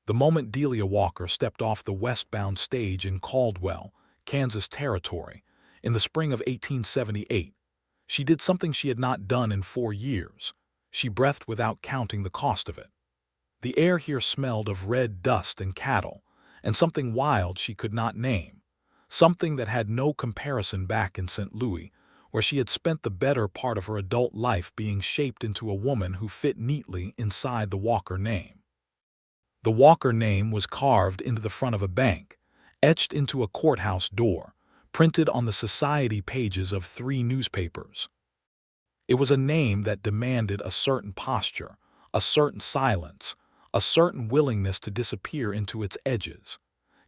The moment Delia Walker stepped off the westbound stage in Caldwell, Kansas Territory, in the spring of 1878, she did something she had not done in 4 years. She breathed without counting the cost of it. The air here smelled of red dust and cattle, and something wild she could not name, something that had no comparison back in St. Louis, where she had spent the better part of her adult life being shaped into a woman who fit neatly inside the Walker name. The Walker name was carved into the front of a bank, etched into a courthouse door, printed on the society pages of 3 newspapers. It was a name that demanded a certain posture, a certain silence, a certain willingness to disappear into its edges.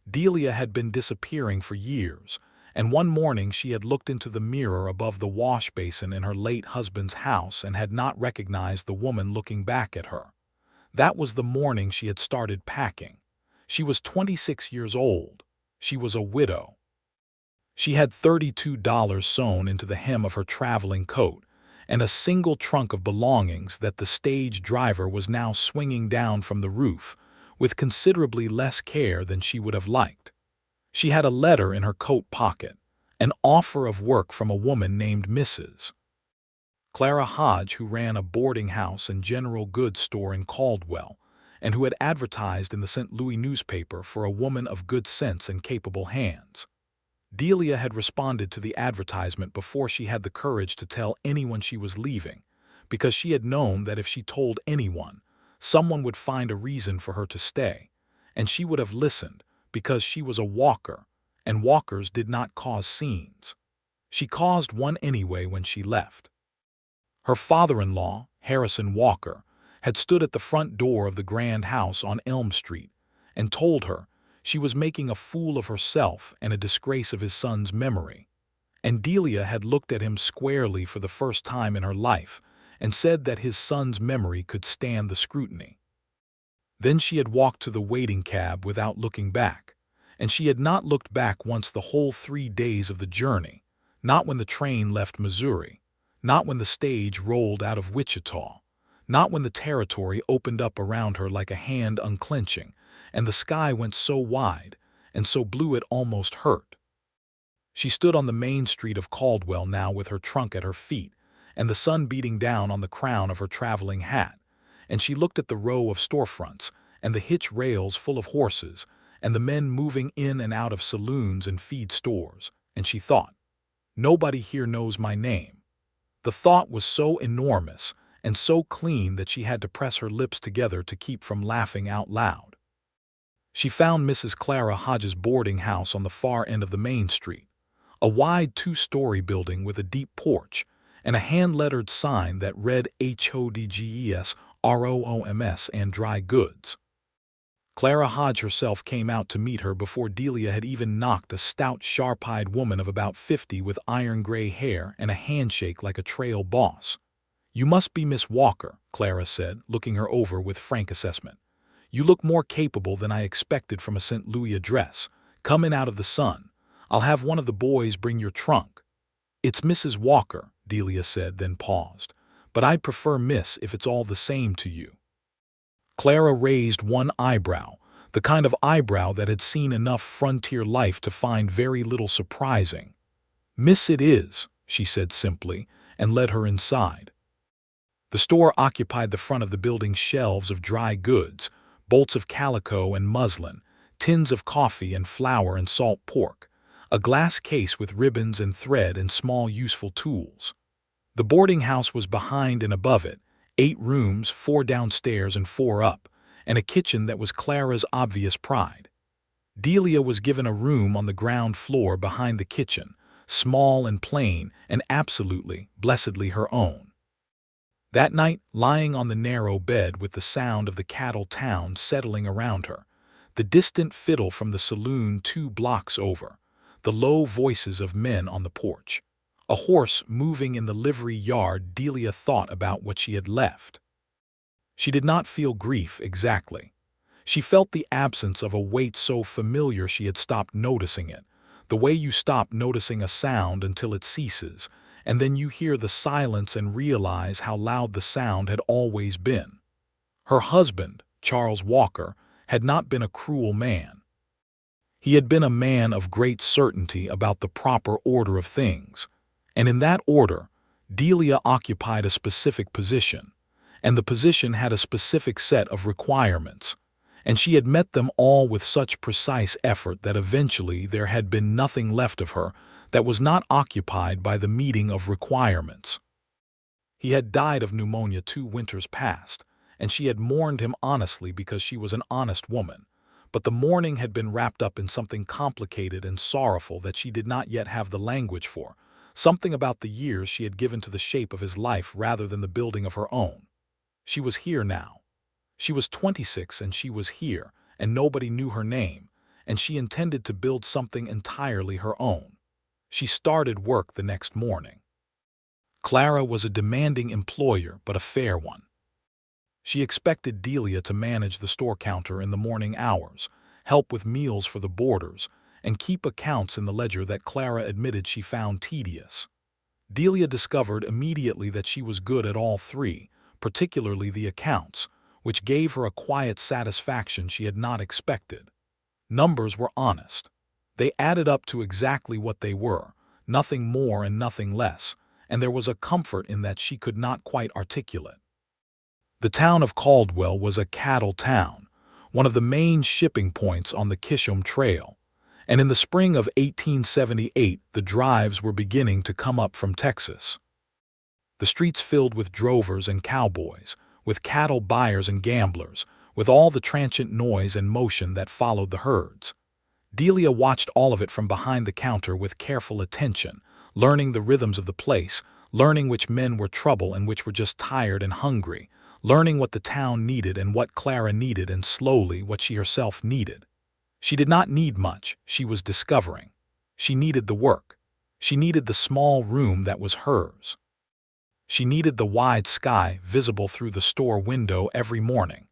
Delia had been disappearing for years, and one morning she had looked into the mirror above the wash basin in her late husband's house and had not recognized the woman looking back at her. That was the morning she had started packing. She was 26 years old. She was a widow. She had $32 sewn into the hem of her traveling coat, and a single trunk of belongings that the stage driver was now swinging down from the roof, with considerably less care than she would have liked. She had a letter in her coat pocket, an offer of work from a woman named Mrs. Clara Hodge, who ran a boarding house and general goods store in Caldwell, and who had advertised in the St. Louis newspaper for a woman of good sense and capable hands. Delia had responded to the advertisement before she had the courage to tell anyone she was leaving, because she had known that if she told anyone, someone would find a reason for her to stay, and she would have listened because she was a Walker, and Walkers did not cause scenes. She caused one anyway when she left. Her father-in-law, Harrison Walker, had stood at the front door of the grand house on Elm Street and told her she was making a fool of herself and a disgrace of his son's memory. And Delia had looked at him squarely for the first time in her life and said that his son's memory could stand the scrutiny. Then she had walked to the waiting cab without looking back, and she had not looked back once the whole 3 days of the journey, not when the train left Missouri, not when the stage rolled out of Wichita, not when the territory opened up around her like a hand unclenching, and the sky went so wide and so blue it almost hurt. She stood on the main street of Caldwell now with her trunk at her feet and the sun beating down on the crown of her traveling hat, and she looked at the row of storefronts and the hitch rails full of horses and the men moving in and out of saloons and feed stores, and she thought, "Nobody here knows my name." The thought was so enormous and so clean that she had to press her lips together to keep from laughing out loud. She found Mrs. Clara Hodge's boarding house on the far end of the main street, a wide 2-story building with a deep porch and a hand-lettered sign that read HODGES ROOMS and dry goods. Clara Hodge herself came out to meet her before Delia had even knocked a stout, sharp-eyed woman of about 50 with iron-gray hair and a handshake like a trail boss. "You must be Miss Walker," Clara said, looking her over with frank assessment. "You look more capable than I expected from a St. Louis address. Come in out of the sun. I'll have one of the boys bring your trunk." "It's Mrs. Walker," Delia said, then paused. "But I'd prefer Miss if it's all the same to you." Clara raised one eyebrow, the kind of eyebrow that had seen enough frontier life to find very little surprising. "Miss it is," she said simply, and led her inside. The store occupied the front of the building's shelves of dry goods, bolts of calico and muslin, tins of coffee and flour and salt pork, a glass case with ribbons and thread and small useful tools. The boarding house was behind and above it, 8 rooms, 4 downstairs and 4 up, and a kitchen that was Clara's obvious pride. Delia was given a room on the ground floor behind the kitchen, small and plain and absolutely, blessedly her own. That night, lying on the narrow bed with the sound of the cattle town settling around her, the distant fiddle from the saloon 2 blocks over, the low voices of men on the porch, a horse moving in the livery yard, Delia thought about what she had left. She did not feel grief exactly. She felt the absence of a weight so familiar she had stopped noticing it, the way you stop noticing a sound until it ceases, and then you hear the silence and realize how loud the sound had always been. Her husband, Charles Walker, had not been a cruel man. He had been a man of great certainty about the proper order of things, and in that order, Delia occupied a specific position, and the position had a specific set of requirements, and she had met them all with such precise effort that eventually there had been nothing left of her that was not occupied by the meeting of requirements. He had died of pneumonia 2 winters past, and she had mourned him honestly because she was an honest woman, but the mourning had been wrapped up in something complicated and sorrowful that she did not yet have the language for, something about the years she had given to the shape of his life rather than the building of her own. She was here now. She was 26 and she was here, and nobody knew her name, and she intended to build something entirely her own. She started work the next morning. Clara was a demanding employer, but a fair one. She expected Delia to manage the store counter in the morning hours, help with meals for the boarders, and keep accounts in the ledger that Clara admitted she found tedious. Delia discovered immediately that she was good at all three, particularly the accounts, which gave her a quiet satisfaction she had not expected. Numbers were honest. They added up to exactly what they were, nothing more and nothing less, and there was a comfort in that she could not quite articulate. The town of Caldwell was a cattle town, one of the main shipping points on the Kishom Trail, and in the spring of 1878 the drives were beginning to come up from Texas. The streets filled with drovers and cowboys, with cattle buyers and gamblers, with all the transient noise and motion that followed the herds. Delia watched all of it from behind the counter with careful attention, learning the rhythms of the place, learning which men were trouble and which were just tired and hungry, learning what the town needed and what Clara needed, and slowly what she herself needed. She did not need much, she was discovering. She needed the work. She needed the small room that was hers. She needed the wide sky visible through the store window every morning,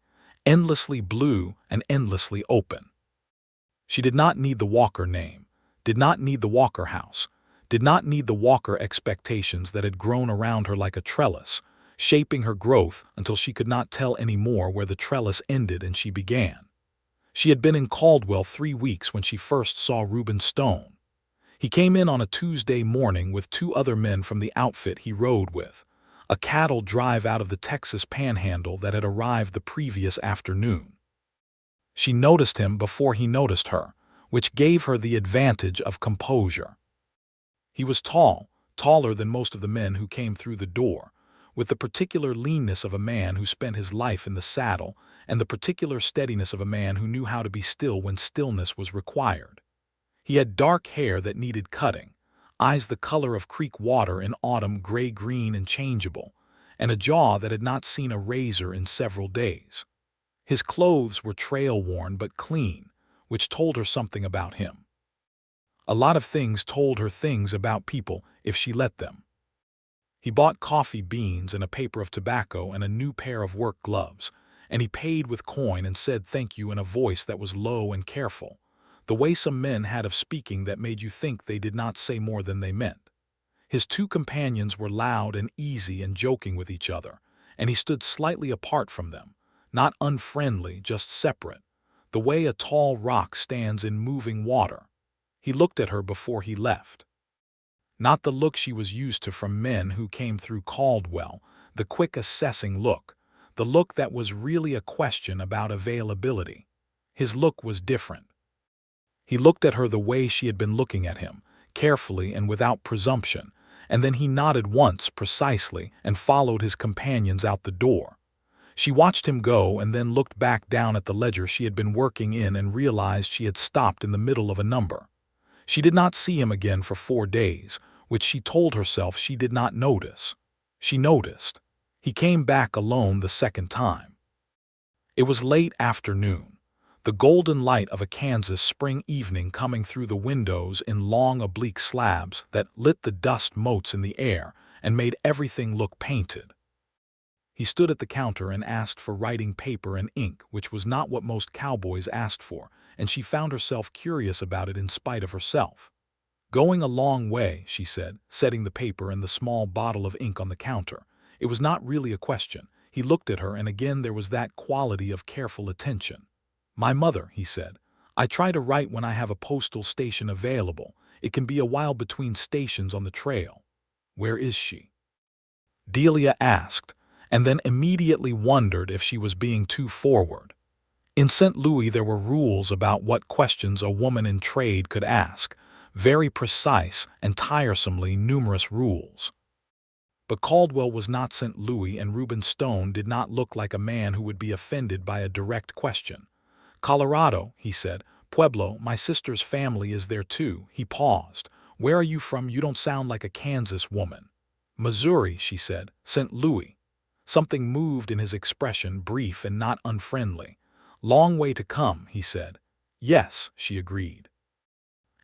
endlessly blue and endlessly open. She did not need the Walker name, did not need the Walker house, did not need the Walker expectations that had grown around her like a trellis, shaping her growth until she could not tell any more where the trellis ended and she began. She had been in Caldwell 3 weeks when she first saw Reuben Stone. He came in on a Tuesday morning with 2 other men from the outfit he rode with, a cattle drive out of the Texas Panhandle that had arrived the previous afternoon. She noticed him before he noticed her, which gave her the advantage of composure. He was tall, taller than most of the men who came through the door, with the particular leanness of a man who spent his life in the saddle and the particular steadiness of a man who knew how to be still when stillness was required. He had dark hair that needed cutting, eyes the color of creek water in autumn, gray-green and changeable, and a jaw that had not seen a razor in several days. His clothes were trail-worn but clean, which told her something about him. A lot of things told her things about people if she let them. He bought coffee beans and a paper of tobacco and a new pair of work gloves, and he paid with coin and said thank you in a voice that was low and careful, the way some men had of speaking that made you think they did not say more than they meant. His 2 companions were loud and easy and joking with each other, and he stood slightly apart from them, not unfriendly, just separate, the way a tall rock stands in moving water. He looked at her before he left. Not the look she was used to from men who came through Caldwell, the quick assessing look, the look that was really a question about availability. His look was different. He looked at her the way she had been looking at him, carefully and without presumption, and then he nodded once precisely and followed his companions out the door. She watched him go and then looked back down at the ledger she had been working in and realized she had stopped in the middle of a number. She did not see him again for 4 days, which she told herself she did not notice. She noticed. He came back alone the second time. It was late afternoon, the golden light of a Kansas spring evening coming through the windows in long oblique slabs that lit the dust motes in the air and made everything look painted. He stood at the counter and asked for writing paper and ink, which was not what most cowboys asked for, and she found herself curious about it in spite of herself. "Going a long way," she said, setting the paper and the small bottle of ink on the counter. It was not really a question. He looked at her, and again there was that quality of careful attention. "My mother," he said. "I try to write when I have a postal station available. It can be a while between stations on the trail." "Where is she?" Delia asked, and then immediately wondered if she was being too forward. In St. Louis there were rules about what questions a woman in trade could ask, very precise and tiresomely numerous rules. But Caldwell was not St. Louis, and Reuben Stone did not look like a man who would be offended by a direct question. "Colorado," he said. "Pueblo, my sister's family is there too." He paused. "Where are you from? You don't sound like a Kansas woman." "Missouri," she said. "St. Louis." Something moved in his expression, brief and not unfriendly. "Long way to come," he said. "Yes," she agreed.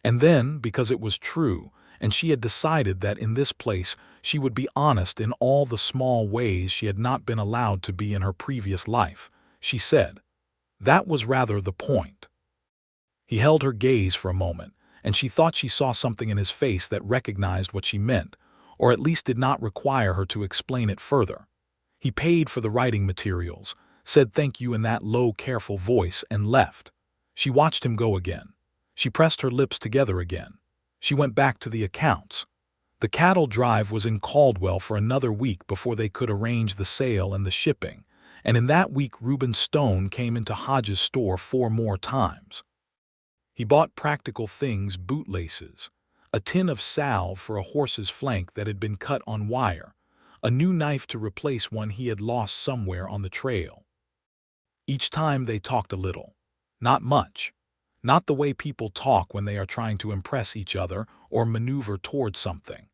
And then, because it was true, and she had decided that in this place she would be honest in all the small ways she had not been allowed to be in her previous life, she said, "That was rather the point." He held her gaze for a moment, and she thought she saw something in his face that recognized what she meant, or at least did not require her to explain it further. He paid for the writing materials, said thank you in that low, careful voice, and left. She watched him go again. She pressed her lips together again. She went back to the accounts. The cattle drive was in Caldwell for another week before they could arrange the sale and the shipping, and in that week Reuben Stone came into Hodges' store 4 more times. He bought practical things, bootlaces, a tin of salve for a horse's flank that had been cut on wire, a new knife to replace one he had lost somewhere on the trail. Each time they talked a little. Not much. Not the way people talk when they are trying to impress each other or maneuver toward something.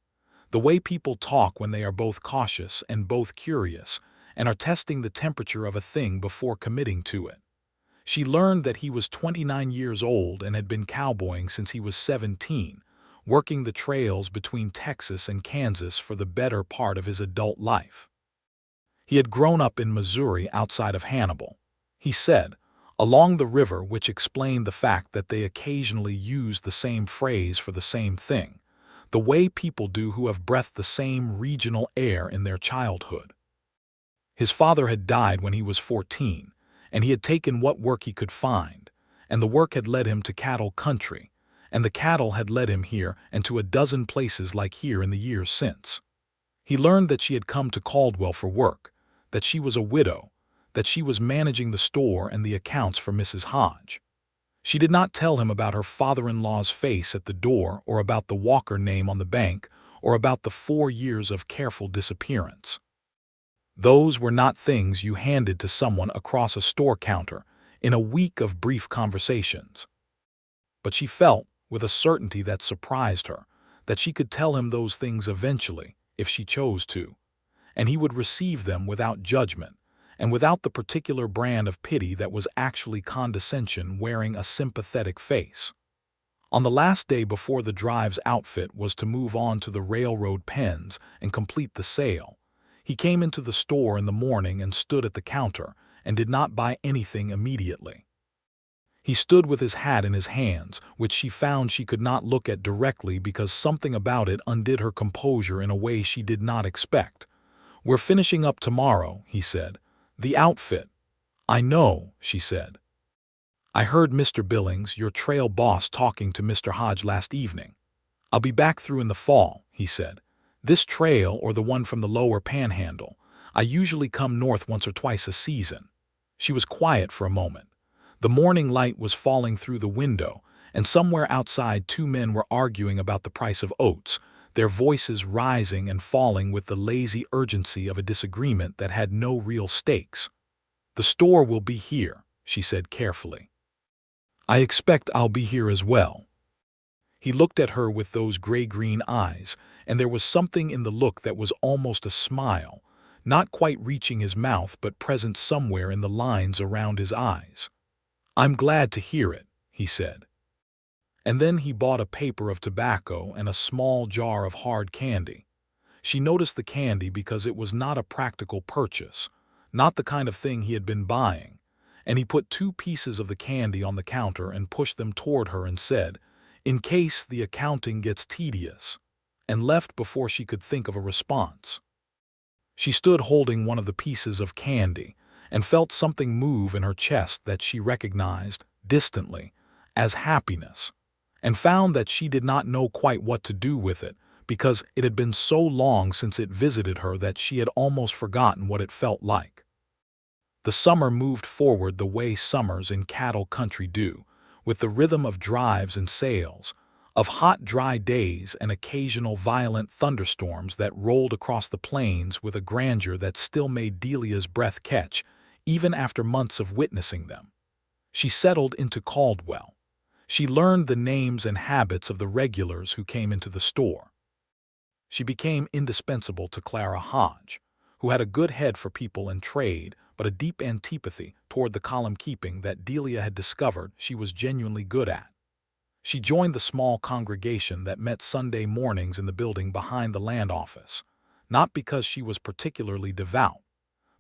The way people talk when they are both cautious and both curious and are testing the temperature of a thing before committing to it. She learned that he was 29 years old and had been cowboying since he was 17, working the trails between Texas and Kansas for the better part of his adult life. He had grown up in Missouri outside of Hannibal, he said, along the river, which explained the fact that they occasionally used the same phrase for the same thing, the way people do who have breathed the same regional air in their childhood. His father had died when he was 14, and he had taken what work he could find, and the work had led him to cattle country, and the cattle had led him here and to a dozen places like here in the years since. He learned that she had come to Caldwell for work, that she was a widow, that she was managing the store and the accounts for Mrs. Hodge. She did not tell him about her father-in-law's face at the door, or about the Walker name on the bank, or about the 4 years of careful disappearance. Those were not things you handed to someone across a store counter in a week of brief conversations. But she felt, with a certainty that surprised her, that she could tell him those things eventually, if she chose to, and he would receive them without judgment, and without the particular brand of pity that was actually condescension wearing a sympathetic face. On the last day before the drive's outfit was to move on to the railroad pens and complete the sale, he came into the store in the morning and stood at the counter and did not buy anything immediately. He stood with his hat in his hands, which she found she could not look at directly because something about it undid her composure in a way she did not expect. "We're finishing up tomorrow," he said. "The outfit." "I know," she said. "I heard Mr. Billings, your trail boss, talking to Mr. Hodge last evening. I'll be back through in the fall," he said. "This trail or the one from the lower panhandle. I usually come north once or twice a season." She was quiet for a moment. The morning light was falling through the window, and somewhere outside 2 men were arguing about the price of oats, their voices rising and falling with the lazy urgency of a disagreement that had no real stakes. "The store will be here," she said carefully. "I expect I'll be here as well." He looked at her with those gray-green eyes, and there was something in the look that was almost a smile, not quite reaching his mouth but present somewhere in the lines around his eyes. "I'm glad to hear it," he said. And then he bought a paper of tobacco and a small jar of hard candy. She noticed the candy because it was not a practical purchase, not the kind of thing he had been buying, and he put 2 pieces of the candy on the counter and pushed them toward her and said, "In case the accounting gets tedious," and left before she could think of a response. She stood holding one of the pieces of candy, and felt something move in her chest that she recognized, distantly, as happiness, and found that she did not know quite what to do with it, because it had been so long since it visited her that she had almost forgotten what it felt like. The summer moved forward the way summers in cattle country do, with the rhythm of drives and sales, of hot, dry days and occasional violent thunderstorms that rolled across the plains with a grandeur that still made Delia's breath catch, even after months of witnessing them. She settled into Caldwell. She learned the names and habits of the regulars who came into the store. She became indispensable to Clara Hodge, who had a good head for people and trade, but a deep antipathy toward the column keeping that Delia had discovered she was genuinely good at. She joined the small congregation that met Sunday mornings in the building behind the land office, not because she was particularly devout,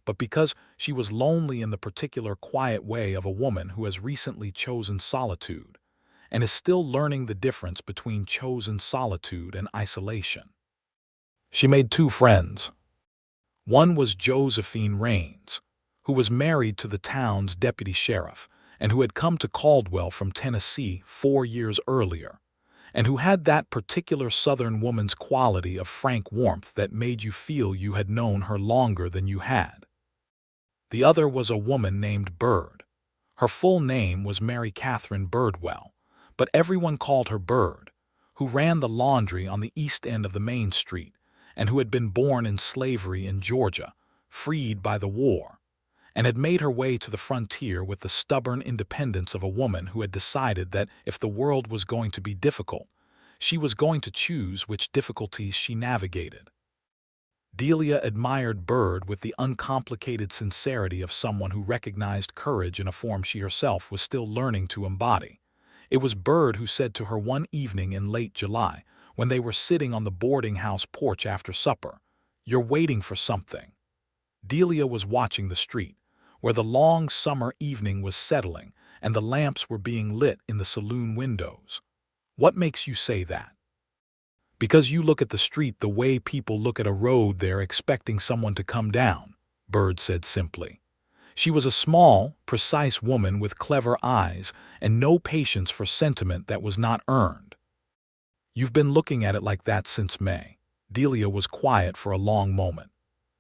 but because she was lonely in the particular quiet way of a woman who has recently chosen solitude, and is still learning the difference between chosen solitude and isolation. She made two friends. One was Josephine Raines, who was married to the town's deputy sheriff, and who had come to Caldwell from Tennessee 4 years earlier, and who had that particular Southern woman's quality of frank warmth that made you feel you had known her longer than you had. The other was a woman named Bird. Her full name was Mary Catherine Birdwell, but everyone called her Bird, who ran the laundry on the east end of the main street, and who had been born in slavery in Georgia, freed by the war, and had made her way to the frontier with the stubborn independence of a woman who had decided that if the world was going to be difficult, she was going to choose which difficulties she navigated. Delia admired Bird with the uncomplicated sincerity of someone who recognized courage in a form she herself was still learning to embody. It was Bird who said to her one evening in late July, when they were sitting on the boarding house porch after supper, "You're waiting for something." Delia was watching the street, where the long summer evening was settling and the lamps were being lit in the saloon windows. "What makes you say that?" "Because you look at the street the way people look at a road there expecting someone to come down," Bird said simply. She was a small, precise woman with clever eyes and no patience for sentiment that was not earned. "You've been looking at it like that since May." Delia was quiet for a long moment.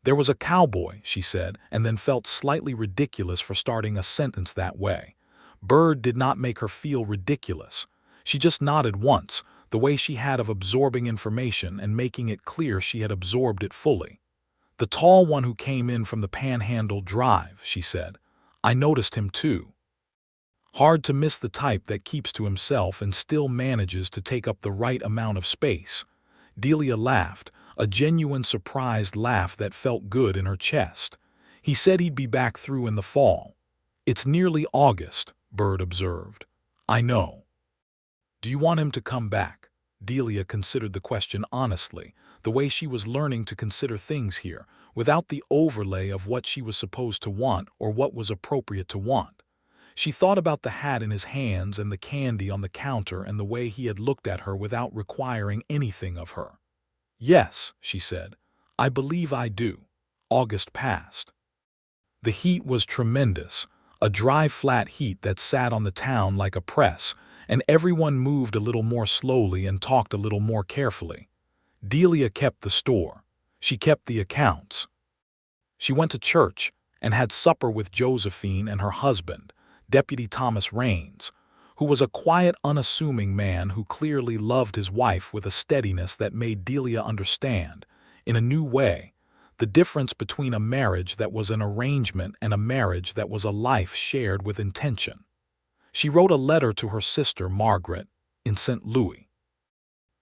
"There was a cowboy," she said, and then felt slightly ridiculous for starting a sentence that way. Bird did not make her feel ridiculous. She just nodded once, the way she had of absorbing information and making it clear she had absorbed it fully. "The tall one who came in from the Panhandle Drive," she said. "I noticed him too. Hard to miss the type that keeps to himself and still manages to take up the right amount of space." Delia laughed, a genuine surprised laugh that felt good in her chest. "He said he'd be back through in the fall." "It's nearly August," Bird observed. "I know." "Do you want him to come back?" Delia considered the question honestly, the way she was learning to consider things here, without the overlay of what she was supposed to want or what was appropriate to want. She thought about the hat in his hands and the candy on the counter and the way he had looked at her without requiring anything of her. "Yes," she said, "I believe I do." August passed. The heat was tremendous, a dry, flat heat that sat on the town like a press, and everyone moved a little more slowly and talked a little more carefully. Delia kept the store. She kept the accounts. She went to church and had supper with Josephine and her husband, Deputy Thomas Raines, who was a quiet, unassuming man who clearly loved his wife with a steadiness that made Delia understand, in a new way, the difference between a marriage that was an arrangement and a marriage that was a life shared with intention. She wrote a letter to her sister Margaret in St. Louis.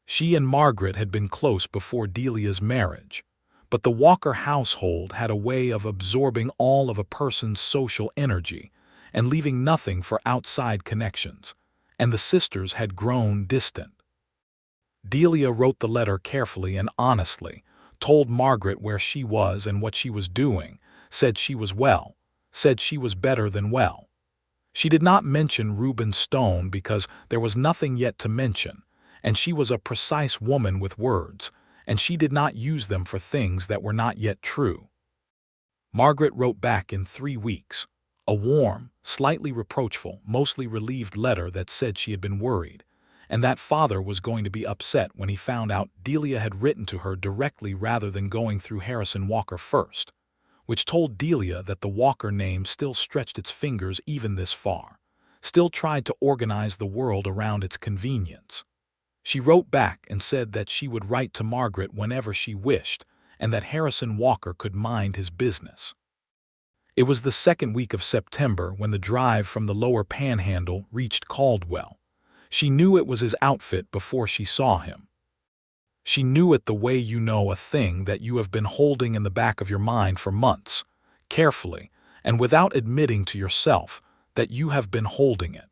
She and Margaret had been close before Delia's marriage, but the Walker household had a way of absorbing all of a person's social energy and leaving nothing for outside connections, and the sisters had grown distant. Delia wrote the letter carefully and honestly, told Margaret where she was and what she was doing, said she was well, said she was better than well. She did not mention Reuben Stone because there was nothing yet to mention, and she was a precise woman with words, and she did not use them for things that were not yet true. Margaret wrote back in 3 weeks, a warm, slightly reproachful, mostly relieved letter that said she had been worried, and that father was going to be upset when he found out Delia had written to her directly rather than going through Harrison Walker first, which told Delia that the Walker name still stretched its fingers even this far, still tried to organize the world around its convenience. She wrote back and said that she would write to Margaret whenever she wished, and that Harrison Walker could mind his business. It was the second week of September when the drive from the lower Panhandle reached Caldwell. She knew it was his outfit before she saw him. She knew it the way you know a thing that you have been holding in the back of your mind for months, carefully, and without admitting to yourself that you have been holding it.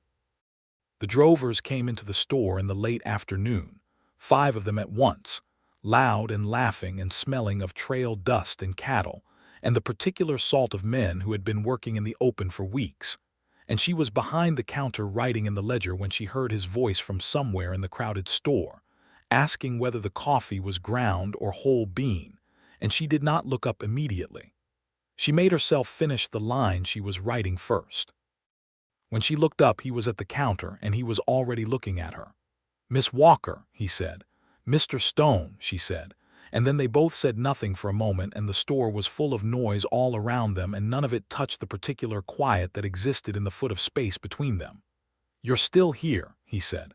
The drovers came into the store in the late afternoon, 5 of them at once, loud and laughing and smelling of trail dust and cattle, and the particular salt of men who had been working in the open for weeks. And she was behind the counter writing in the ledger when she heard his voice from somewhere in the crowded store, asking whether the coffee was ground or whole bean, and she did not look up immediately. She made herself finish the line she was writing first. When she looked up, he was at the counter, and he was already looking at her. "Miss Walker," he said. "Mr. Stone," she said, and then they both said nothing for a moment, and the store was full of noise all around them, and none of it touched the particular quiet that existed in the foot of space between them. "You're still here," he said.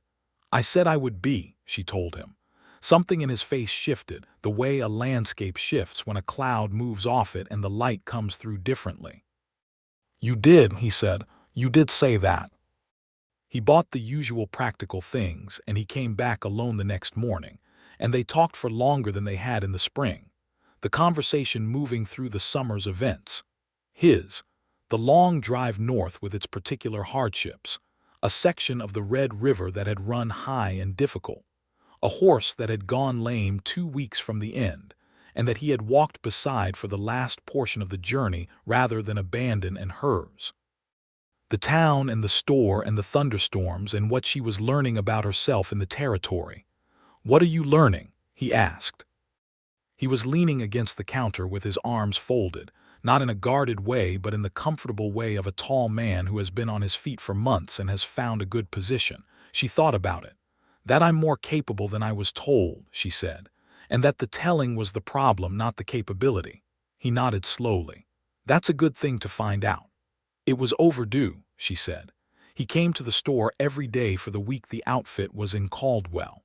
"I said I would be," she told him. Something in his face shifted, the way a landscape shifts when a cloud moves off it and the light comes through differently. "You did," he said. "You did say that." He bought the usual practical things, and he came back alone the next morning, and they talked for longer than they had in the spring, the conversation moving through the summer's events. The long drive north with its particular hardships, a section of the Red River that had run high and difficult, a horse that had gone lame 2 weeks from the end, and that he had walked beside for the last portion of the journey rather than abandon and hers. The town and the store and the thunderstorms and what she was learning about herself in the territory. "What are you learning?" he asked. He was leaning against the counter with his arms folded, not in a guarded way but in the comfortable way of a tall man who has been on his feet for months and has found a good position. She thought about it. "That I'm more capable than I was told," she said, "and that the telling was the problem, not the capability." He nodded slowly. "That's a good thing to find out." "It was overdue," she said. He came to the store every day for the week the outfit was in Caldwell.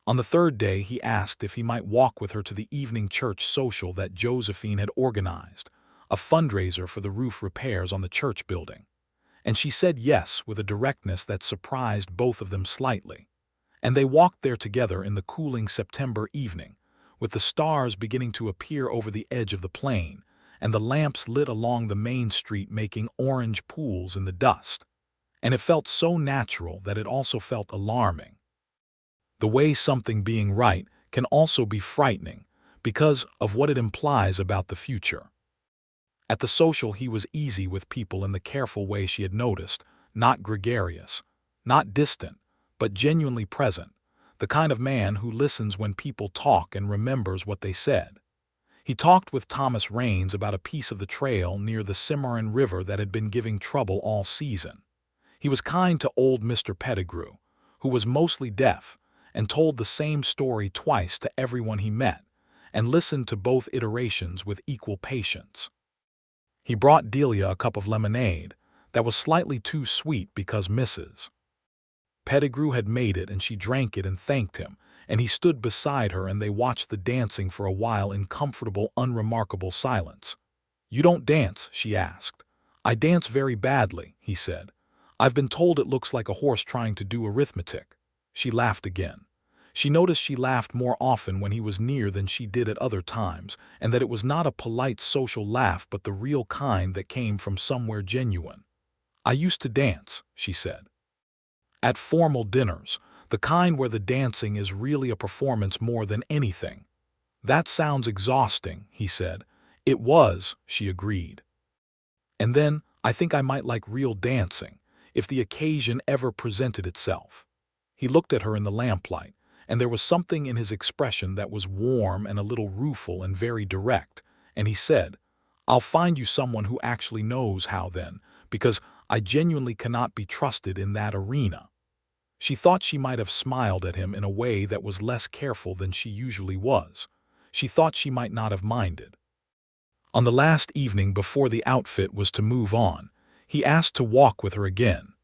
On the 3rd day he asked if he might walk with her to the evening church social that Josephine had organized, a fundraiser for the roof repairs on the church building. And she said yes with a directness that surprised both of them slightly. And they walked there together in the cooling September evening, with the stars beginning to appear over the edge of the plain, and the lamps lit along the main street making orange pools in the dust. And it felt so natural that it also felt alarming. The way something being right can also be frightening because of what it implies about the future. At the social he was easy with people in the careful way she had noticed, not gregarious, not distant, but genuinely present, the kind of man who listens when people talk and remembers what they said. He talked with Thomas Raines about a piece of the trail near the Cimarron River that had been giving trouble all season. He was kind to old Mr. Pettigrew, who was mostly deaf, and told the same story twice to everyone he met, and listened to both iterations with equal patience. He brought Delia a cup of lemonade that was slightly too sweet because Mrs. Pettigrew had made it, and she drank it and thanked him, and he stood beside her and they watched the dancing for a while in comfortable, unremarkable silence. "You don't dance?" she asked. "I dance very badly," he said. "I've been told it looks like a horse trying to do arithmetic." She laughed again. She noticed she laughed more often when he was near than she did at other times, and that it was not a polite social laugh but the real kind that came from somewhere genuine. "I used to dance," she said. "At formal dinners, the kind where the dancing is really a performance more than anything." "That sounds exhausting," he said. "It was," she agreed. "And then, I think I might like real dancing, if the occasion ever presented itself." He looked at her in the lamplight, and there was something in his expression that was warm and a little rueful and very direct, and he said, I'll find you someone who actually knows how then, because I genuinely cannot be trusted in that arena." She thought she might have smiled at him in a way that was less careful than she usually was. She thought she might not have minded. On the last evening before the outfit was to move on, he asked to walk with her again.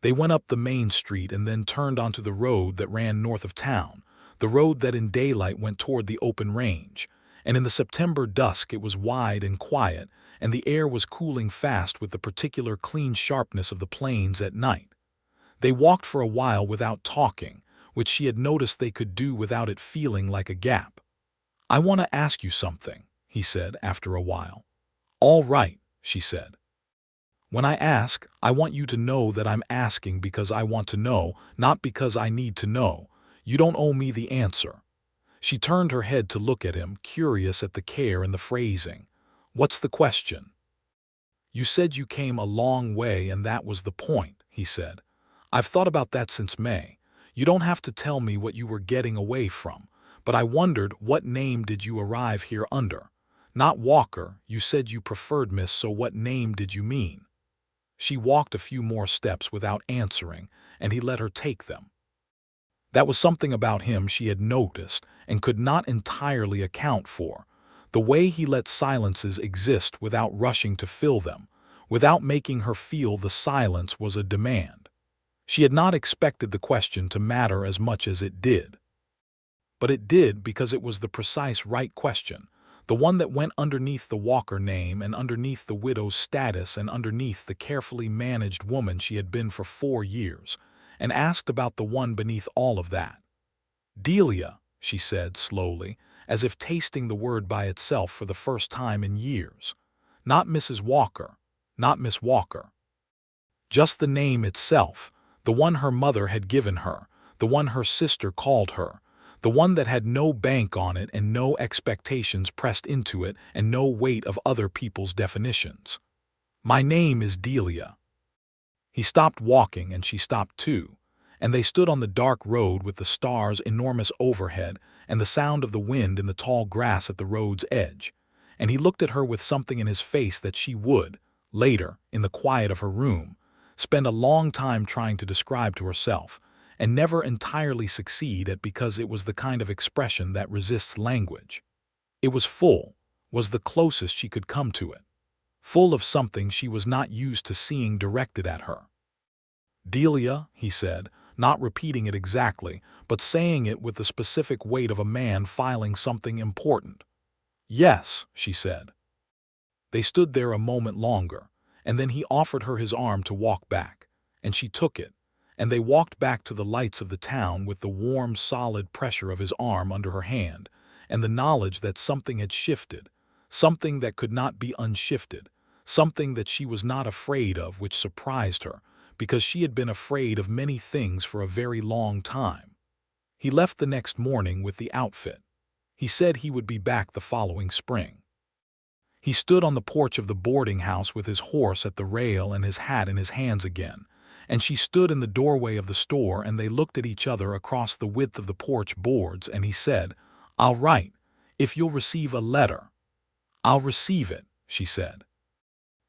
They went up the main street and then turned onto the road that ran north of town, the road that in daylight went toward the open range, and in the September dusk it was wide and quiet, and the air was cooling fast with the particular clean sharpness of the plains at night. They walked for a while without talking, which she had noticed they could do without it feeling like a gap. "I want to ask you something," he said after a while. "All right," she said. "When I ask, I want you to know that I'm asking because I want to know, not because I need to know. You don't owe me the answer." She turned her head to look at him, curious at the care in the phrasing. "What's the question?" "You said you came a long way and that was the point," he said. "I've thought about that since May. You don't have to tell me what you were getting away from, but I wondered what name did you arrive here under? Not Walker, you said you preferred Miss, so what name did you mean?" She walked a few more steps without answering, and he let her take them. That was something about him she had noticed and could not entirely account for. The way he let silences exist without rushing to fill them, without making her feel the silence was a demand. She had not expected the question to matter as much as it did. But it did because it was the precise right question, the one that went underneath the Walker name and underneath the widow's status and underneath the carefully managed woman she had been for 4 years, and asked about the one beneath all of that. "Delia," she said slowly, as if tasting the word by itself for the first time in years. "Not Mrs. Walker, not Miss Walker. Just the name itself, the one her mother had given her, the one her sister called her, the one that had no bank on it and no expectations pressed into it and no weight of other people's definitions. My name is Delia." He stopped walking and she stopped too, and they stood on the dark road with the stars enormous overhead and the sound of the wind in the tall grass at the road's edge, and he looked at her with something in his face that she would, later, in the quiet of her room, spend a long time trying to describe to herself, and never entirely succeed at because it was the kind of expression that resists language. It was full, was the closest she could come to it. Full of something she was not used to seeing directed at her. "Delia," he said, not repeating it exactly, but saying it with the specific weight of a man filing something important. "Yes," she said. They stood there a moment longer, and then he offered her his arm to walk back, and she took it, and they walked back to the lights of the town with the warm, solid pressure of his arm under her hand, and the knowledge that something had shifted, something that could not be unshifted, something that she was not afraid of, which surprised her, because she had been afraid of many things for a very long time. He left the next morning with the outfit. He said he would be back the following spring. He stood on the porch of the boarding house with his horse at the rail and his hat in his hands again, and she stood in the doorway of the store, and they looked at each other across the width of the porch boards, and he said, "I'll write, if you'll receive a letter." "I'll receive it," she said.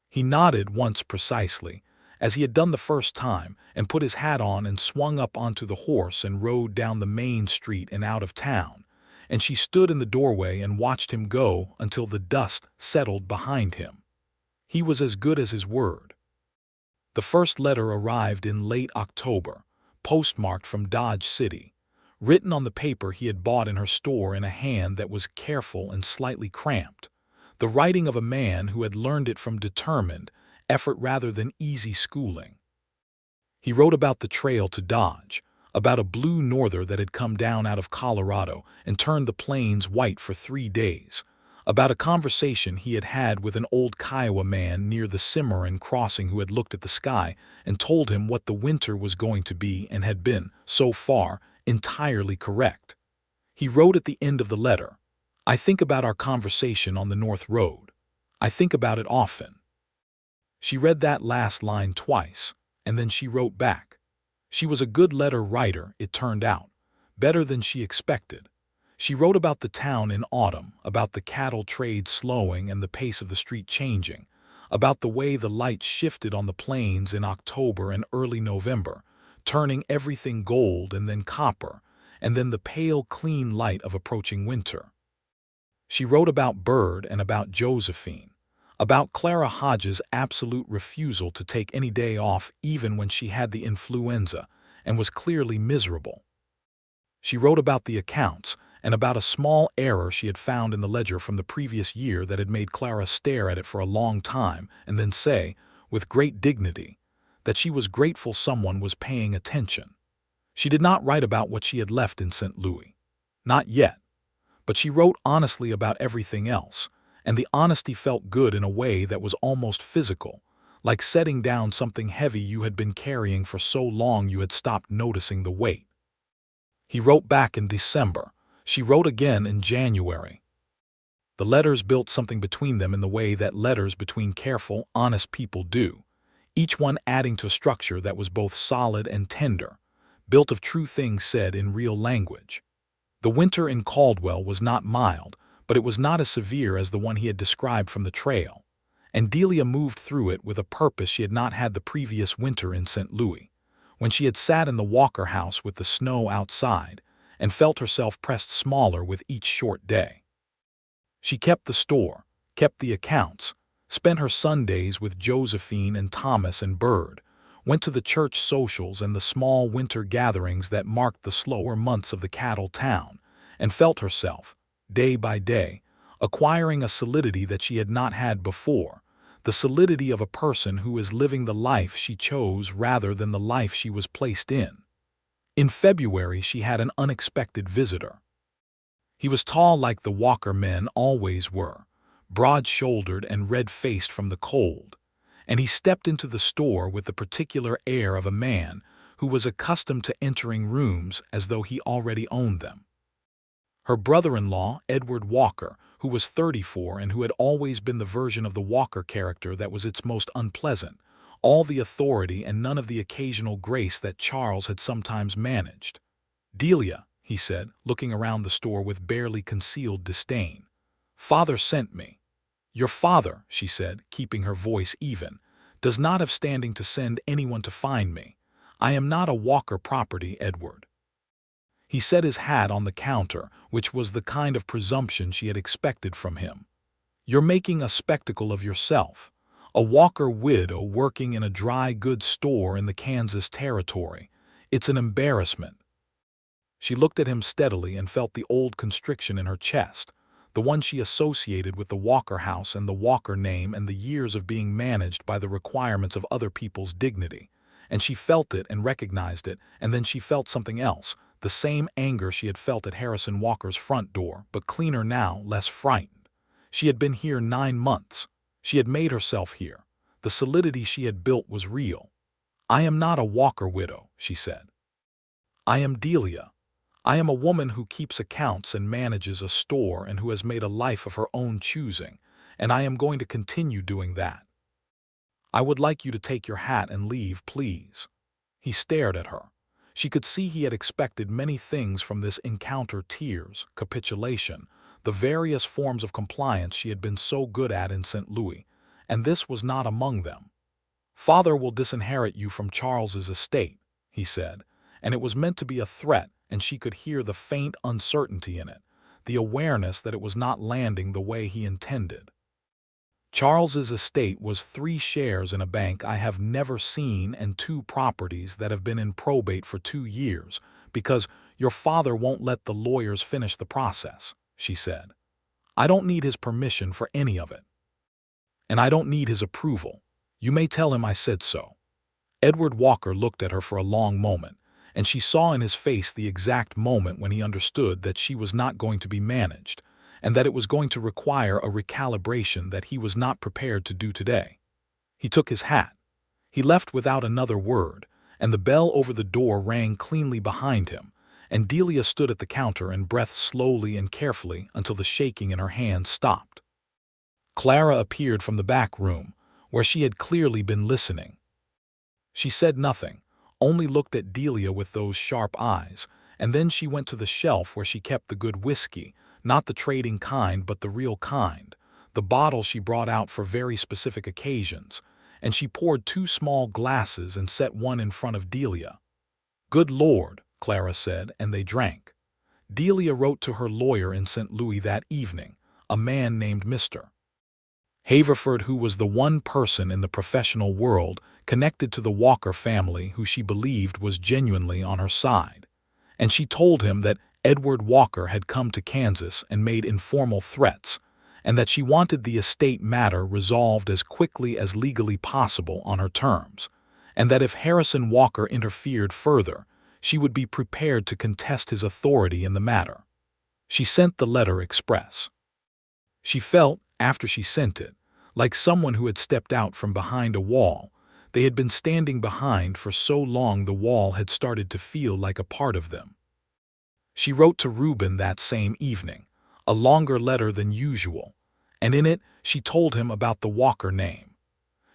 He nodded once precisely, as he had done the first time, and put his hat on and swung up onto the horse and rode down the main street and out of town, and she stood in the doorway and watched him go until the dust settled behind him. He was as good as his word. The first letter arrived in late October, postmarked from Dodge City, written on the paper he had bought in her store in a hand that was careful and slightly cramped, the writing of a man who had learned it from determined effort rather than easy schooling. He wrote about the trail to Dodge, about a blue norther that had come down out of Colorado and turned the plains white for 3 days, about a conversation he had had with an old Kiowa man near the Cimarron crossing who had looked at the sky and told him what the winter was going to be and had been, so far, entirely correct. He wrote at the end of the letter, "I think about our conversation on the North Road. I think about it often." She read that last line twice, and then she wrote back. She was a good letter writer, it turned out, better than she expected. She wrote about the town in autumn, about the cattle trade slowing and the pace of the street changing, about the way the light shifted on the plains in October and early November, turning everything gold and then copper, and then the pale, clean light of approaching winter. She wrote about Bird and about Josephine, about Clara Hodges' absolute refusal to take any day off even when she had the influenza and was clearly miserable. She wrote about the accounts and about a small error she had found in the ledger from the previous year that had made Clara stare at it for a long time and then say, with great dignity, that she was grateful someone was paying attention. She did not write about what she had left in St. Louis. Not yet. But she wrote honestly about everything else, and the honesty felt good in a way that was almost physical, like setting down something heavy you had been carrying for so long you had stopped noticing the weight. He wrote back in December. She wrote again in January. The letters built something between them in the way that letters between careful, honest people do, each one adding to a structure that was both solid and tender, built of true things said in real language. The winter in Caldwell was not mild, but it was not as severe as the one he had described from the trail, and Delia moved through it with a purpose she had not had the previous winter in St. Louis, when she had sat in the Walker house with the snow outside and felt herself pressed smaller with each short day. She kept the store, kept the accounts, spent her Sundays with Josephine and Thomas and Bird, went to the church socials and the small winter gatherings that marked the slower months of the cattle town, and felt herself, day by day, acquiring a solidity that she had not had before, the solidity of a person who is living the life she chose rather than the life she was placed in. In February she had an unexpected visitor. He was tall like the Walker men always were, broad-shouldered and red-faced from the cold, and he stepped into the store with the particular air of a man who was accustomed to entering rooms as though he already owned them. Her brother-in-law, Edward Walker, who was 34 and who had always been the version of the Walker character that was its most unpleasant, all the authority and none of the occasional grace that Charles had sometimes managed. "Delia," he said, looking around the store with barely concealed disdain. "Father sent me." "Your father," she said, keeping her voice even, "does not have standing to send anyone to find me. I am not a Walker property, Edward." He set his hat on the counter, which was the kind of presumption she had expected from him. "You're making a spectacle of yourself. A Walker widow working in a dry goods store in the Kansas territory. It's an embarrassment." She looked at him steadily and felt the old constriction in her chest, the one she associated with the Walker house and the Walker name and the years of being managed by the requirements of other people's dignity. And she felt it and recognized it, and then she felt something else, the same anger she had felt at Harrison Walker's front door, but cleaner now, less frightened. She had been here 9 months. She had made herself here. The solidity she had built was real. "I am not a Walker widow," she said. "I am Delia. I am a woman who keeps accounts and manages a store and who has made a life of her own choosing, and I am going to continue doing that. I would like you to take your hat and leave, please." He stared at her. She could see he had expected many things from this encounter: tears, capitulation, the various forms of compliance she had been so good at in St. Louis, and this was not among them. "Father will disinherit you from Charles's estate," he said, and it was meant to be a threat, and she could hear the faint uncertainty in it, the awareness that it was not landing the way he intended. "Charles's estate was 3 shares in a bank I have never seen and 2 properties that have been in probate for 2 years, because your father won't let the lawyers finish the process," she said. "I don't need his permission for any of it. And I don't need his approval. You may tell him I said so." Edward Walker looked at her for a long moment, and she saw in his face the exact moment when he understood that she was not going to be managed, and that it was going to require a recalibration that he was not prepared to do today. He took his hat. He left without another word, and the bell over the door rang cleanly behind him, and Delia stood at the counter and breathed slowly and carefully until the shaking in her hands stopped. Clara appeared from the back room, where she had clearly been listening. She said nothing, only looked at Delia with those sharp eyes, and then she went to the shelf where she kept the good whiskey, not the trading kind but the real kind, the bottle she brought out for very specific occasions, and she poured 2 small glasses and set one in front of Delia. "Good Lord," Clara said, and they drank. Delia wrote to her lawyer in St. Louis that evening, a man named Mr. Haverford, who was the one person in the professional world connected to the Walker family who she believed was genuinely on her side. And she told him that Edward Walker had come to Kansas and made informal threats, and that she wanted the estate matter resolved as quickly as legally possible on her terms, and that if Harrison Walker interfered further, she would be prepared to contest his authority in the matter. She sent the letter express. She felt, after she sent it, like someone who had stepped out from behind a wall they had been standing behind for so long the wall had started to feel like a part of them. She wrote to Reuben that same evening, a longer letter than usual, and in it she told him about the Walker name.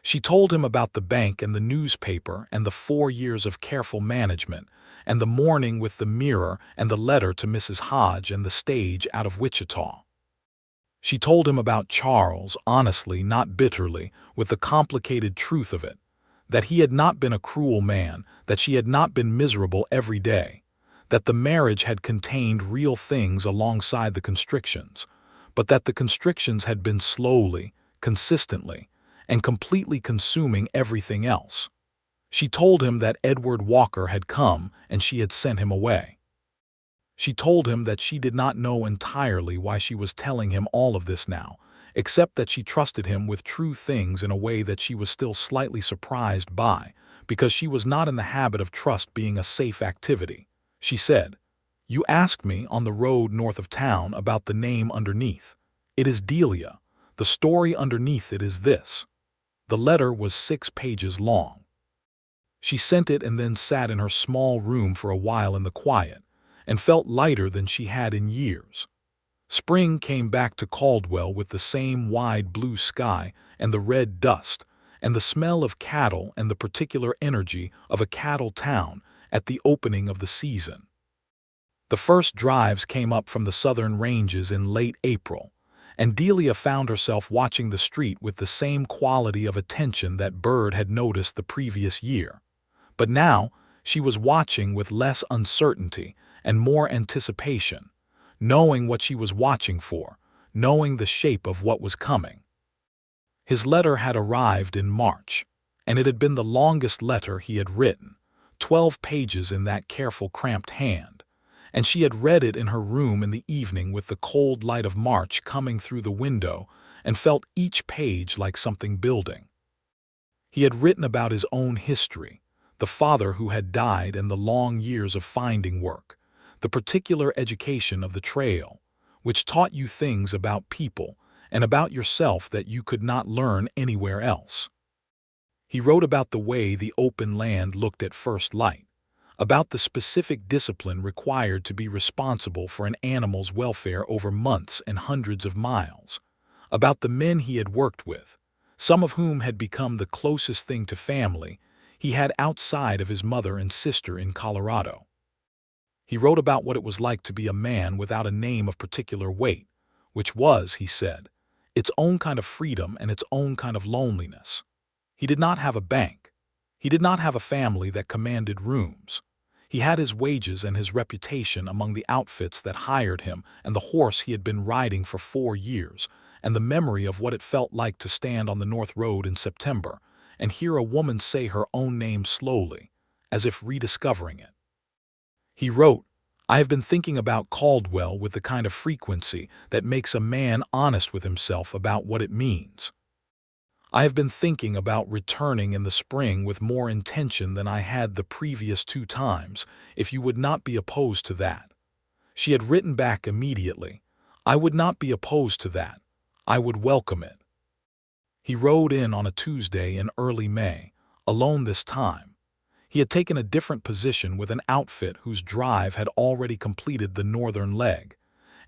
She told him about the bank and the newspaper and the 4 years of careful management and the morning with the mirror and the letter to Mrs. Hodge and the stage out of Wichita. She told him about Charles, honestly, not bitterly, with the complicated truth of it, that he had not been a cruel man, that she had not been miserable every day, that the marriage had contained real things alongside the constrictions, but that the constrictions had been slowly, consistently, and completely consuming everything else. She told him that Edward Walker had come and she had sent him away. She told him that she did not know entirely why she was telling him all of this now, except that she trusted him with true things in a way that she was still slightly surprised by, because she was not in the habit of trust being a safe activity. She said, "You asked me on the road north of town about the name underneath. It is Delia. The story underneath it is this." The letter was 6 pages long. She sent it and then sat in her small room for a while in the quiet, and felt lighter than she had in years. Spring came back to Caldwell with the same wide blue sky and the red dust, and the smell of cattle and the particular energy of a cattle town at the opening of the season. The first drives came up from the southern ranges in late April, and Delia found herself watching the street with the same quality of attention that Bird had noticed the previous year. But now she was watching with less uncertainty and more anticipation, knowing what she was watching for, knowing the shape of what was coming. His letter had arrived in March, and it had been the longest letter he had written, 12 pages in that careful, cramped hand, and she had read it in her room in the evening with the cold light of March coming through the window and felt each page like something building. He had written about his own history, the father who had died and the long years of finding work, the particular education of the trail, which taught you things about people and about yourself that you could not learn anywhere else. He wrote about the way the open land looked at first light, about the specific discipline required to be responsible for an animal's welfare over months and hundreds of miles, about the men he had worked with, some of whom had become the closest thing to family he had outside of his mother and sister in Colorado. He wrote about what it was like to be a man without a name of particular weight, which was, he said, its own kind of freedom and its own kind of loneliness. He did not have a bank. He did not have a family that commanded rooms. He had his wages and his reputation among the outfits that hired him and the horse he had been riding for 4 years, and the memory of what it felt like to stand on the North Road in September and hear a woman say her own name slowly, as if rediscovering it. He wrote, "I have been thinking about Caldwell with the kind of frequency that makes a man honest with himself about what it means. I have been thinking about returning in the spring with more intention than I had the previous 2 times, if you would not be opposed to that." She had written back immediately, "I would not be opposed to that. I would welcome it." He rode in on a Tuesday in early May, alone this time. He had taken a different position with an outfit whose drive had already completed the northern leg,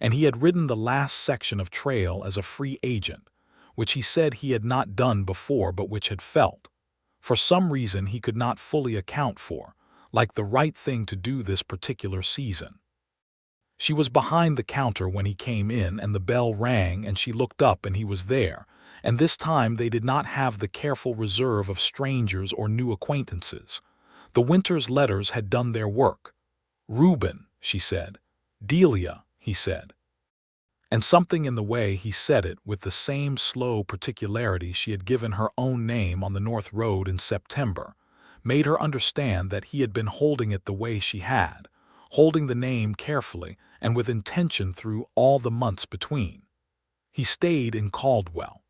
and he had ridden the last section of trail as a free agent, which he said he had not done before but which had felt, for some reason he could not fully account for, like the right thing to do this particular season. She was behind the counter when he came in and the bell rang and she looked up and he was there, and this time they did not have the careful reserve of strangers or new acquaintances. The winter's letters had done their work. "Reuben," she said. "Delia," he said. And something in the way he said it, with the same slow particularity she had given her own name on the North Road in September, made her understand that he had been holding it the way she had, holding the name carefully and with intention through all the months between. He stayed in Caldwell.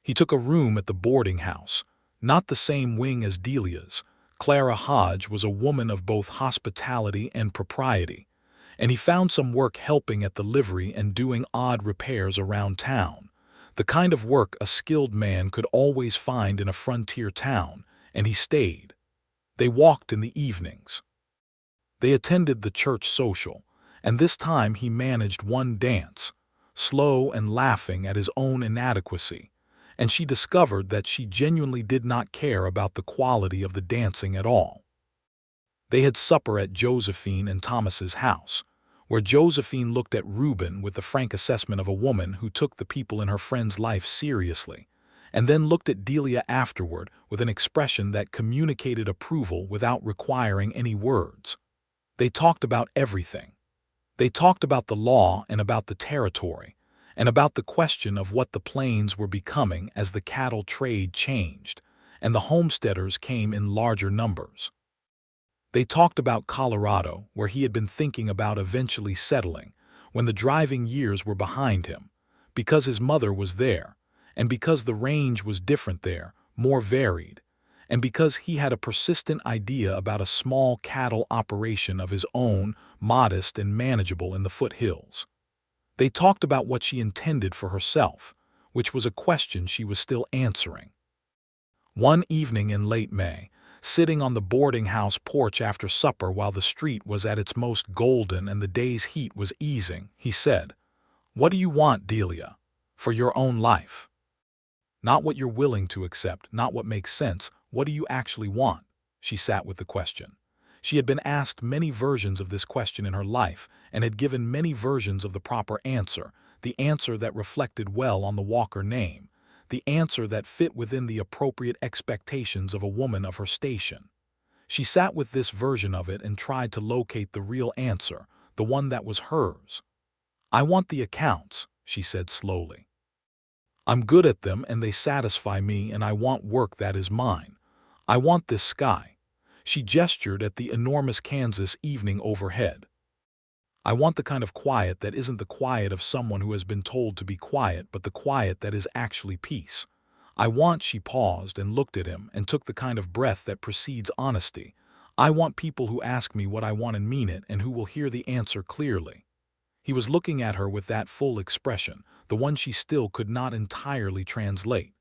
He took a room at the boarding house, not the same wing as Delia's. Clara Hodge was a woman of both hospitality and propriety, and he found some work helping at the livery and doing odd repairs around town, the kind of work a skilled man could always find in a frontier town, and he stayed. They walked in the evenings. They attended the church social, and this time he managed one dance, slow and laughing at his own inadequacy, and she discovered that she genuinely did not care about the quality of the dancing at all. They had supper at Josephine and Thomas's house, where Josephine looked at Reuben with the frank assessment of a woman who took the people in her friend's life seriously, and then looked at Delia afterward with an expression that communicated approval without requiring any words. They talked about everything. They talked about the law and about the territory, and about the question of what the plains were becoming as the cattle trade changed, and the homesteaders came in larger numbers. They talked about Colorado, where he had been thinking about eventually settling, when the driving years were behind him, because his mother was there, and because the range was different there, more varied, and because he had a persistent idea about a small cattle operation of his own, modest and manageable in the foothills. They talked about what she intended for herself, which was a question she was still answering. One evening in late May, sitting on the boarding house porch after supper while the street was at its most golden and the day's heat was easing, he said, "What do you want, Delia, for your own life? Not what you're willing to accept, not what makes sense. What do you actually want?" She sat with the question. She had been asked many versions of this question in her life and had given many versions of the proper answer, the answer that reflected well on the Walker name, the answer that fit within the appropriate expectations of a woman of her station. She sat with this version of it and tried to locate the real answer, the one that was hers. "I want the accounts," she said slowly. "I'm good at them and they satisfy me, and I want work that is mine. I want this sky." She gestured at the enormous Kansas evening overhead. "I want the kind of quiet that isn't the quiet of someone who has been told to be quiet, but the quiet that is actually peace. I want," she paused and looked at him and took the kind of breath that precedes honesty, "I want people who ask me what I want and mean it, and who will hear the answer clearly." He was looking at her with that full expression, the one she still could not entirely translate.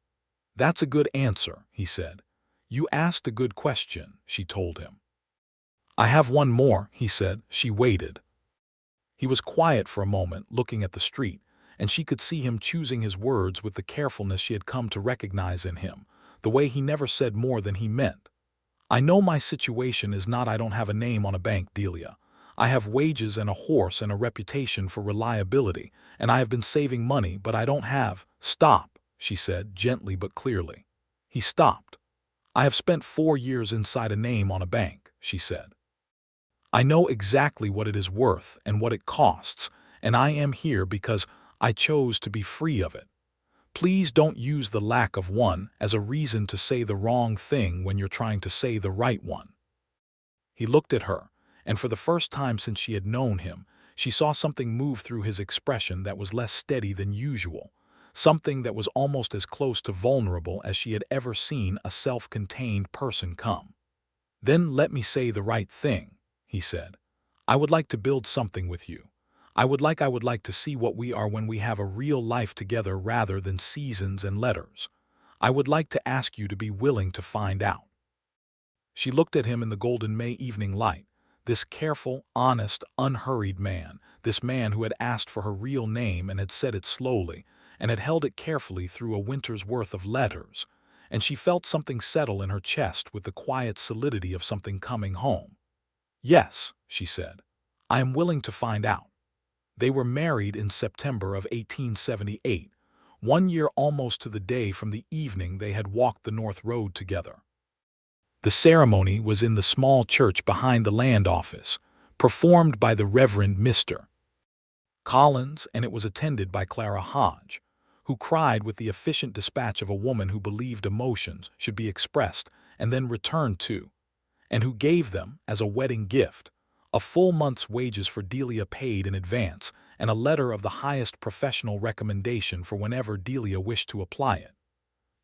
"That's a good answer," he said. "You asked a good question," she told him. "I have one more," he said. She waited. He was quiet for a moment, looking at the street, and she could see him choosing his words with the carefulness she had come to recognize in him, the way he never said more than he meant. "I know my situation is not I don't have a name on a bank, Delia. I have wages and a horse and a reputation for reliability, and I have been saving money, but I don't have—" "Stop," she said, gently but clearly. He stopped. "I have spent 4 years inside a name on a bank," she said. "I know exactly what it is worth and what it costs, and I am here because I chose to be free of it. Please don't use the lack of one as a reason to say the wrong thing when you're trying to say the right one." He looked at her, and for the first time since she had known him, she saw something move through his expression that was less steady than usual, something that was almost as close to vulnerable as she had ever seen a self-contained person come. "Then let me say the right thing," he said. "I would like to build something with you. I would like to see what we are when we have a real life together rather than seasons and letters. I would like to ask you to be willing to find out." She looked at him in the golden May evening light, this careful, honest, unhurried man, this man who had asked for her real name and had said it slowly, and had held it carefully through a winter's worth of letters, and she felt something settle in her chest with the quiet solidity of something coming home. "Yes," she said, "I am willing to find out." They were married in September of 1878, 1 year almost to the day from the evening they had walked the North Road together. The ceremony was in the small church behind the land office, performed by the Reverend Mr. Collins, and it was attended by Clara Hodge, who cried with the efficient dispatch of a woman who believed emotions should be expressed and then returned to, and who gave them, as a wedding gift, a full month's wages for Delia paid in advance and a letter of the highest professional recommendation for whenever Delia wished to apply it.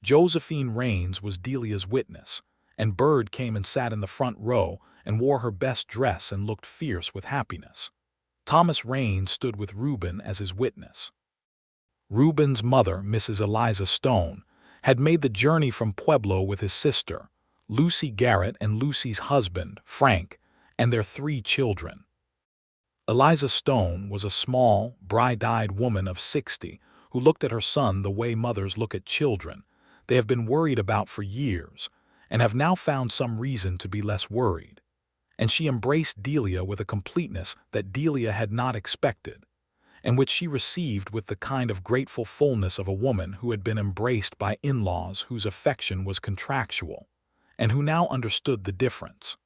Josephine Raines was Delia's witness, and Bird came and sat in the front row and wore her best dress and looked fierce with happiness. Thomas Raines stood with Reuben as his witness. Reuben's mother, Mrs. Eliza Stone, had made the journey from Pueblo with his sister, Lucy Garrett, and Lucy's husband, Frank, and their 3 children. Eliza Stone was a small, bright-eyed woman of 60 who looked at her son the way mothers look at children they have been worried about for years and have now found some reason to be less worried. And she embraced Delia with a completeness that Delia had not expected, and which she received with the kind of grateful fullness of a woman who had been embraced by in-laws whose affection was contractual, and who now understood the difference.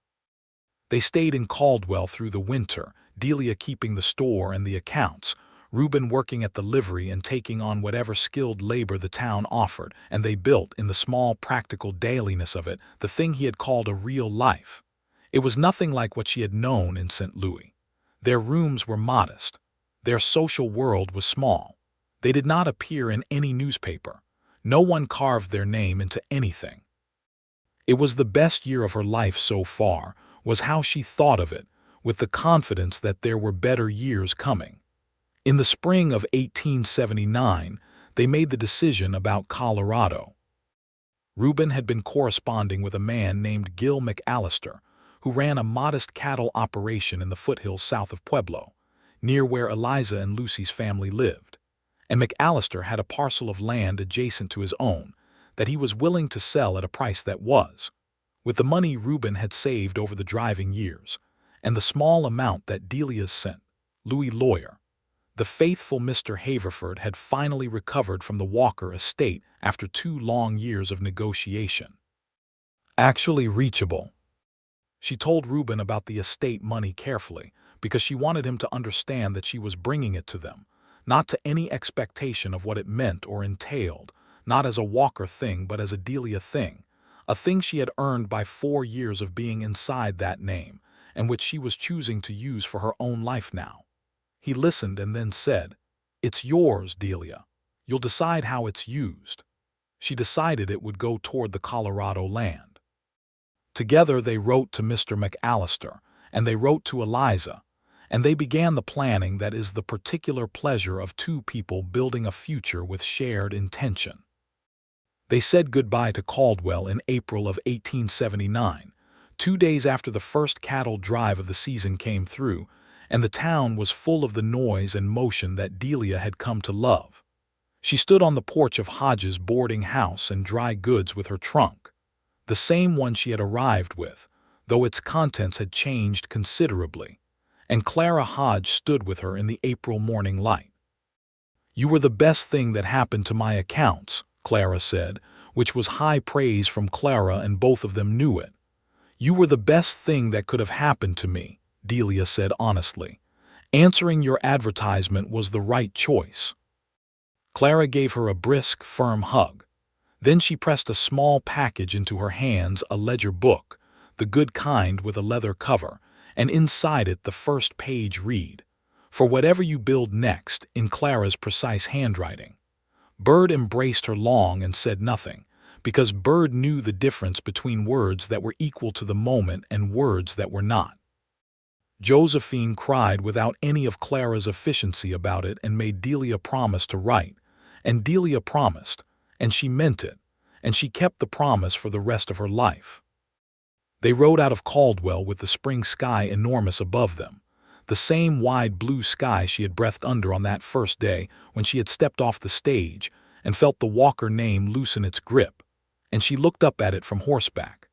They stayed in Caldwell through the winter, Delia keeping the store and the accounts, Reuben working at the livery and taking on whatever skilled labor the town offered, and they built, in the small practical dailiness of it, the thing he had called a real life. It was nothing like what she had known in St. Louis. Their rooms were modest. Their social world was small. They did not appear in any newspaper. No one carved their name into anything. It was the best year of her life so far, was how she thought of it, with the confidence that there were better years coming. In the spring of 1879, they made the decision about Colorado. Reuben had been corresponding with a man named Gil McAllister, who ran a modest cattle operation in the foothills south of Pueblo, near where Eliza and Lucy's family lived, and McAllister had a parcel of land adjacent to his own that he was willing to sell at a price that was, with the money Reuben had saved over the driving years, and the small amount that Delia's St. Louis lawyer, the faithful Mr. Haverford, had finally recovered from the Walker estate after 2 long years of negotiation. Actually reachable. She told Reuben about the estate money carefully, because she wanted him to understand that she was bringing it to them, not to any expectation of what it meant or entailed, not as a Walker thing but as a Delia thing, a thing she had earned by 4 years of being inside that name, and which she was choosing to use for her own life now. He listened and then said, "It's yours, Delia. You'll decide how it's used." She decided it would go toward the Colorado land. Together they wrote to Mr. McAllister, and they wrote to Eliza, and they began the planning that is the particular pleasure of 2 people building a future with shared intention. They said goodbye to Caldwell in April of 1879, 2 days after the first cattle drive of the season came through, and the town was full of the noise and motion that Delia had come to love. She stood on the porch of Hodge's boarding house and dry goods with her trunk, the same one she had arrived with, though its contents had changed considerably, and Clara Hodge stood with her in the April morning light. "You were the best thing that happened to my accounts," Clara said, which was high praise from Clara, and both of them knew it. "You were the best thing that could have happened to me," Delia said honestly. "Answering your advertisement was the right choice." Clara gave her a brisk, firm hug. Then she pressed a small package into her hands, a ledger book, the good kind with a leather cover, and inside it the first page read, "For whatever you build next," in Clara's precise handwriting. Bird embraced her long and said nothing, because Bird knew the difference between words that were equal to the moment and words that were not. Josephine cried without any of Clara's efficiency about it and made Delia promise to write, and Delia promised, and she meant it, and she kept the promise for the rest of her life. They rode out of Caldwell with the spring sky enormous above them, the same wide blue sky she had breathed under on that first day when she had stepped off the stage and felt the Walker name loosen its grip, and she looked up at it from horseback.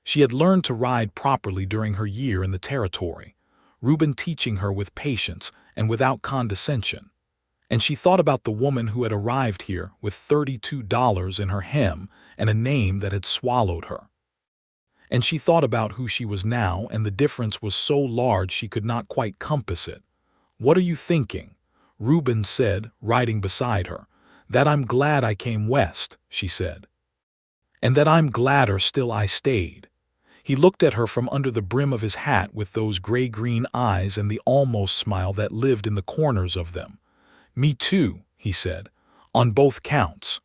She had learned to ride properly during her year in the territory, Reuben teaching her with patience and without condescension. And she thought about the woman who had arrived here with $32 in her hem and a name that had swallowed her. And she thought about who she was now, and the difference was so large she could not quite compass it. "What are you thinking?" Reuben said, riding beside her. "That I'm glad I came west," she said. "And that I'm gladder still I stayed." He looked at her from under the brim of his hat with those gray-green eyes and the almost smile that lived in the corners of them. "Me too," he said, "on both counts."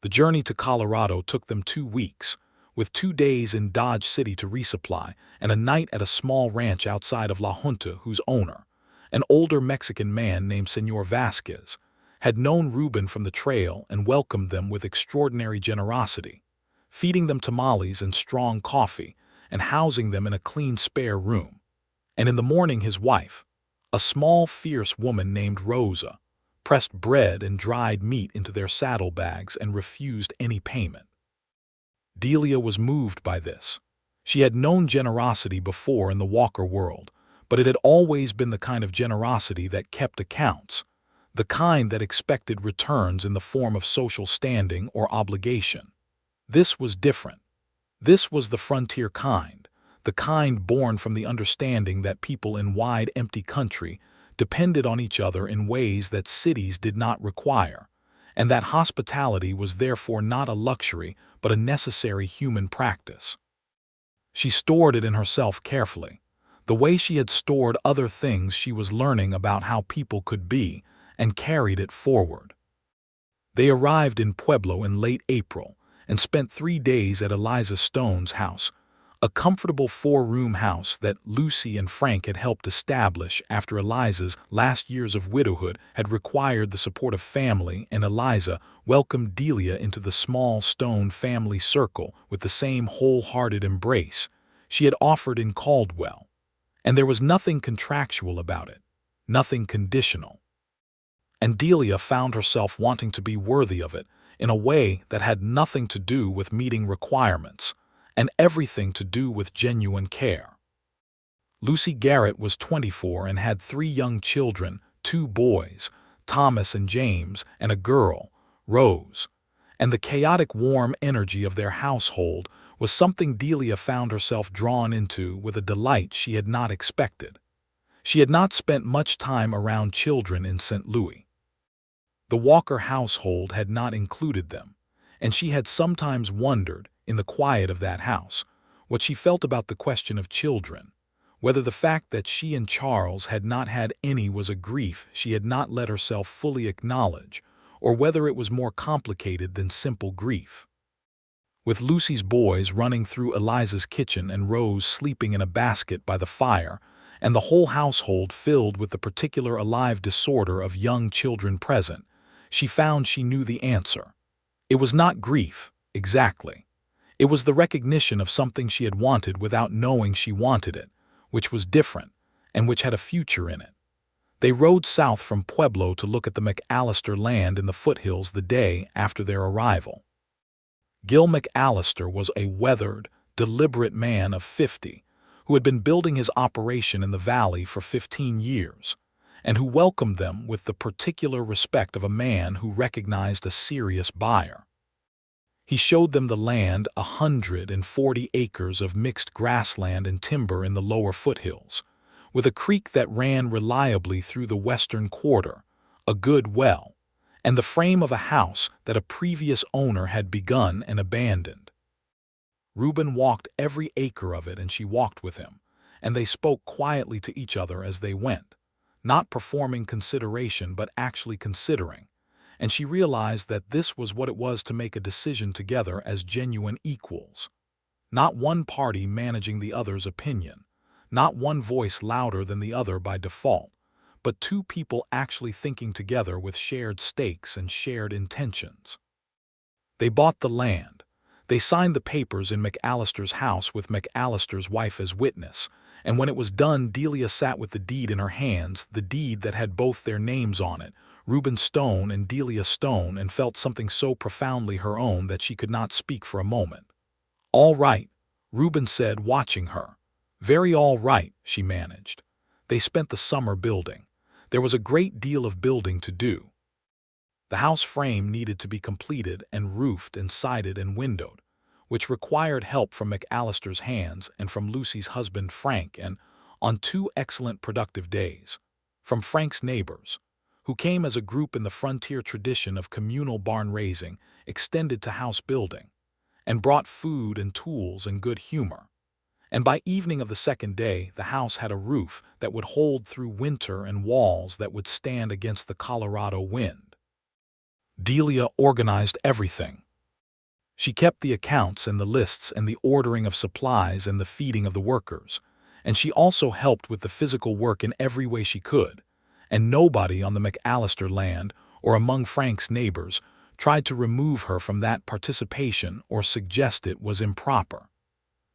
The journey to Colorado took them 2 weeks, with 2 days in Dodge City to resupply and a night at a small ranch outside of La Junta whose owner, an older Mexican man named Señor Vasquez, had known Reuben from the trail and welcomed them with extraordinary generosity, feeding them tamales and strong coffee and housing them in a clean spare room. And in the morning his wife, a small, fierce woman named Rosa, pressed bread and dried meat into their saddlebags and refused any payment. Delia was moved by this. She had known generosity before in the Walker world, but it had always been the kind of generosity that kept accounts, the kind that expected returns in the form of social standing or obligation. This was different. This was the frontier kind, the kind born from the understanding that people in wide, empty country depended on each other in ways that cities did not require, and that hospitality was therefore not a luxury but a necessary human practice. She stored it in herself carefully, the way she had stored other things she was learning about how people could be, and carried it forward. They arrived in Pueblo in late April and spent 3 days at Eliza Stone's house, a comfortable 4-room house that Lucy and Frank had helped establish after Eliza's last years of widowhood had required the support of family, and Eliza welcomed Delia into the small Stone family circle with the same wholehearted embrace she had offered in Caldwell. And there was nothing contractual about it, nothing conditional. And Delia found herself wanting to be worthy of it in a way that had nothing to do with meeting requirements, and everything to do with genuine care. Lucy Garrett was 24 and had 3 young children, 2 boys, Thomas and James, and a girl, Rose. And the chaotic warm energy of their household was something Delia found herself drawn into with a delight she had not expected. She had not spent much time around children in St. Louis. The Walker household had not included them, and she had sometimes wondered, in the quiet of that house, what she felt about the question of children, whether the fact that she and Charles had not had any was a grief she had not let herself fully acknowledge, or whether it was more complicated than simple grief. With Lucy's boys running through Eliza's kitchen and Rose sleeping in a basket by the fire, and the whole household filled with the particular alive disorder of young children present, she found she knew the answer. It was not grief, exactly. It was the recognition of something she had wanted without knowing she wanted it, which was different, and which had a future in it. They rode south from Pueblo to look at the McAllister land in the foothills the day after their arrival. Gil McAllister was a weathered, deliberate man of 50, who had been building his operation in the valley for 15 years, and who welcomed them with the particular respect of a man who recognized a serious buyer. He showed them the land, 140 acres of mixed grassland and timber in the lower foothills, with a creek that ran reliably through the western quarter, a good well, and the frame of a house that a previous owner had begun and abandoned. Reuben walked every acre of it, and she walked with him, and they spoke quietly to each other as they went, not performing consideration but actually considering. And she realized that this was what it was to make a decision together as genuine equals. Not one party managing the other's opinion, not one voice louder than the other by default, but 2 people actually thinking together with shared stakes and shared intentions. They bought the land. They signed the papers in McAllister's house with McAllister's wife as witness, and when it was done, Delia sat with the deed in her hands, the deed that had both their names on it, Reuben Stone and Delia Stone, and felt something so profoundly her own that she could not speak for a moment. "All right," Reuben said, watching her. "Very all right," she managed. They spent the summer building. There was a great deal of building to do. The house frame needed to be completed and roofed and sided and windowed, which required help from McAllister's hands and from Lucy's husband Frank, and, on 2 excellent productive days, from Frank's neighbors, who came as a group in the frontier tradition of communal barn raising extended to house building, and brought food and tools and good humor. And by evening of the second day, the house had a roof that would hold through winter and walls that would stand against the Colorado wind. Delia organized everything. She kept the accounts and the lists and the ordering of supplies and the feeding of the workers, and she also helped with the physical work in every way she could, and nobody on the McAllister land or among Frank's neighbors tried to remove her from that participation or suggest it was improper.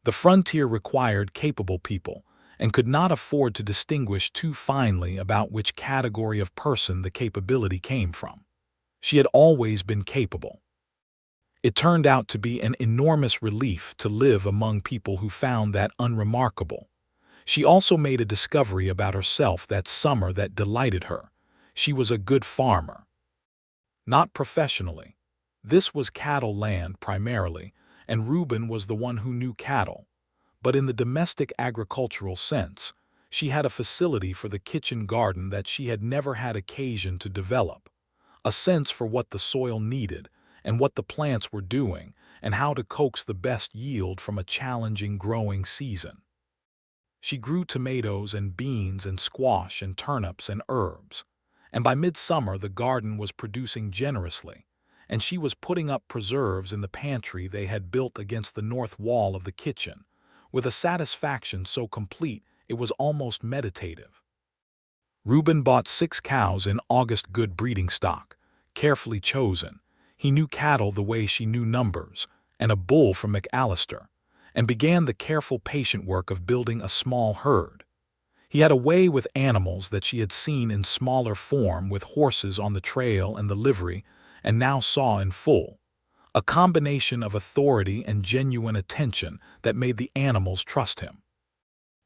The frontier required capable people and could not afford to distinguish too finely about which category of person the capability came from. She had always been capable. It turned out to be an enormous relief to live among people who found that unremarkable. She also made a discovery about herself that summer that delighted her. She was a good farmer. Not professionally. This was cattle land primarily, and Reuben was the one who knew cattle. But in the domestic agricultural sense, she had a facility for the kitchen garden that she had never had occasion to develop, a sense for what the soil needed and what the plants were doing and how to coax the best yield from a challenging growing season. She grew tomatoes and beans and squash and turnips and herbs, and by midsummer the garden was producing generously, and she was putting up preserves in the pantry they had built against the north wall of the kitchen, with a satisfaction so complete it was almost meditative. Reuben bought 6 cows in August, good breeding stock, carefully chosen. He knew cattle the way she knew numbers, and a bull from McAllister, and began the careful, patient work of building a small herd. He had a way with animals that she had seen in smaller form with horses on the trail and the livery, and now saw in full, a combination of authority and genuine attention that made the animals trust him.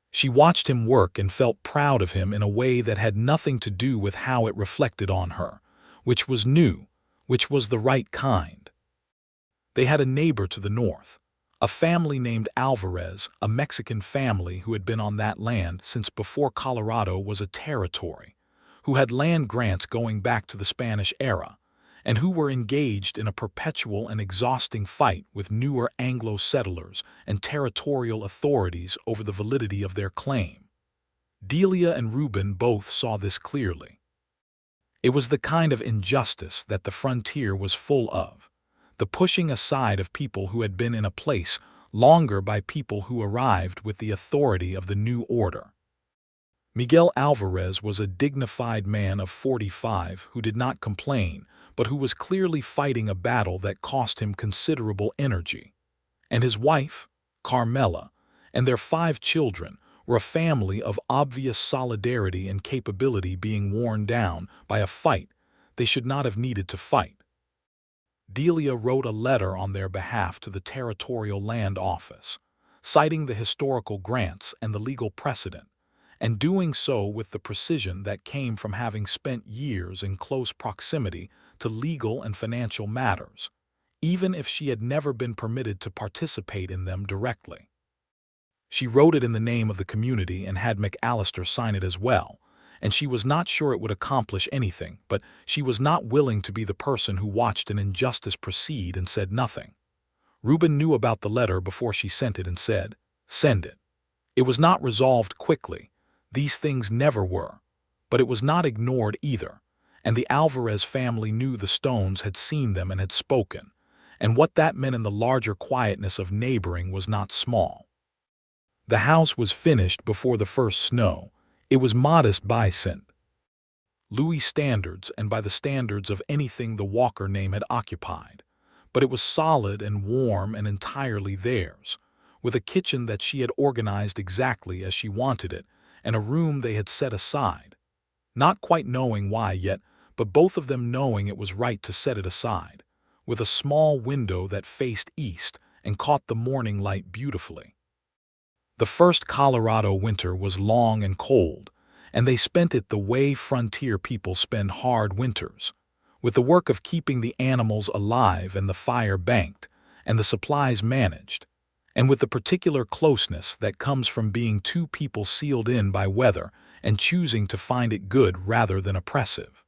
She watched him work and felt proud of him in a way that had nothing to do with how it reflected on her, which was new, which was the right kind. They had a neighbor to the north, a family named Alvarez, a Mexican family who had been on that land since before Colorado was a territory, who had land grants going back to the Spanish era, and who were engaged in a perpetual and exhausting fight with newer Anglo settlers and territorial authorities over the validity of their claim. Delia and Reuben both saw this clearly. It was the kind of injustice that the frontier was full of, the pushing aside of people who had been in a place longer by people who arrived with the authority of the new order. Miguel Alvarez was a dignified man of 45 who did not complain, but who was clearly fighting a battle that cost him considerable energy. And his wife, Carmela, and their 5 children were a family of obvious solidarity and capability being worn down by a fight they should not have needed to fight. Delia wrote a letter on their behalf to the Territorial Land Office, citing the historical grants and the legal precedent, and doing so with the precision that came from having spent years in close proximity to legal and financial matters, even if she had never been permitted to participate in them directly. She wrote it in the name of the community and had McAllister sign it as well, and she was not sure it would accomplish anything, but she was not willing to be the person who watched an injustice proceed and said nothing. Reuben knew about the letter before she sent it and said, "Send it." It was not resolved quickly. These things never were. But it was not ignored either, and the Alvarez family knew the Stones had seen them and had spoken, and what that meant in the larger quietness of neighboring was not small. The house was finished before the first snow. It was modest by St. Louis standards and by the standards of anything the Walker name had occupied, but it was solid and warm and entirely theirs, with a kitchen that she had organized exactly as she wanted it, and a room they had set aside, not quite knowing why yet, but both of them knowing it was right to set it aside, with a small window that faced east and caught the morning light beautifully. The first Colorado winter was long and cold, and they spent it the way frontier people spend hard winters, with the work of keeping the animals alive and the fire banked, and the supplies managed, and with the particular closeness that comes from being two people sealed in by weather and choosing to find it good rather than oppressive.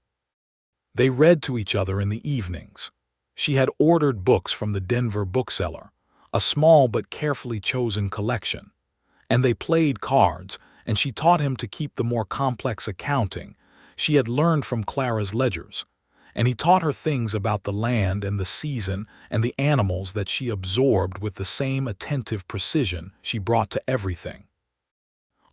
They read to each other in the evenings. She had ordered books from the Denver bookseller, a small but carefully chosen collection, and they played cards, and she taught him to keep the more complex accounting she had learned from Clara's ledgers, and he taught her things about the land and the season and the animals that she absorbed with the same attentive precision she brought to everything.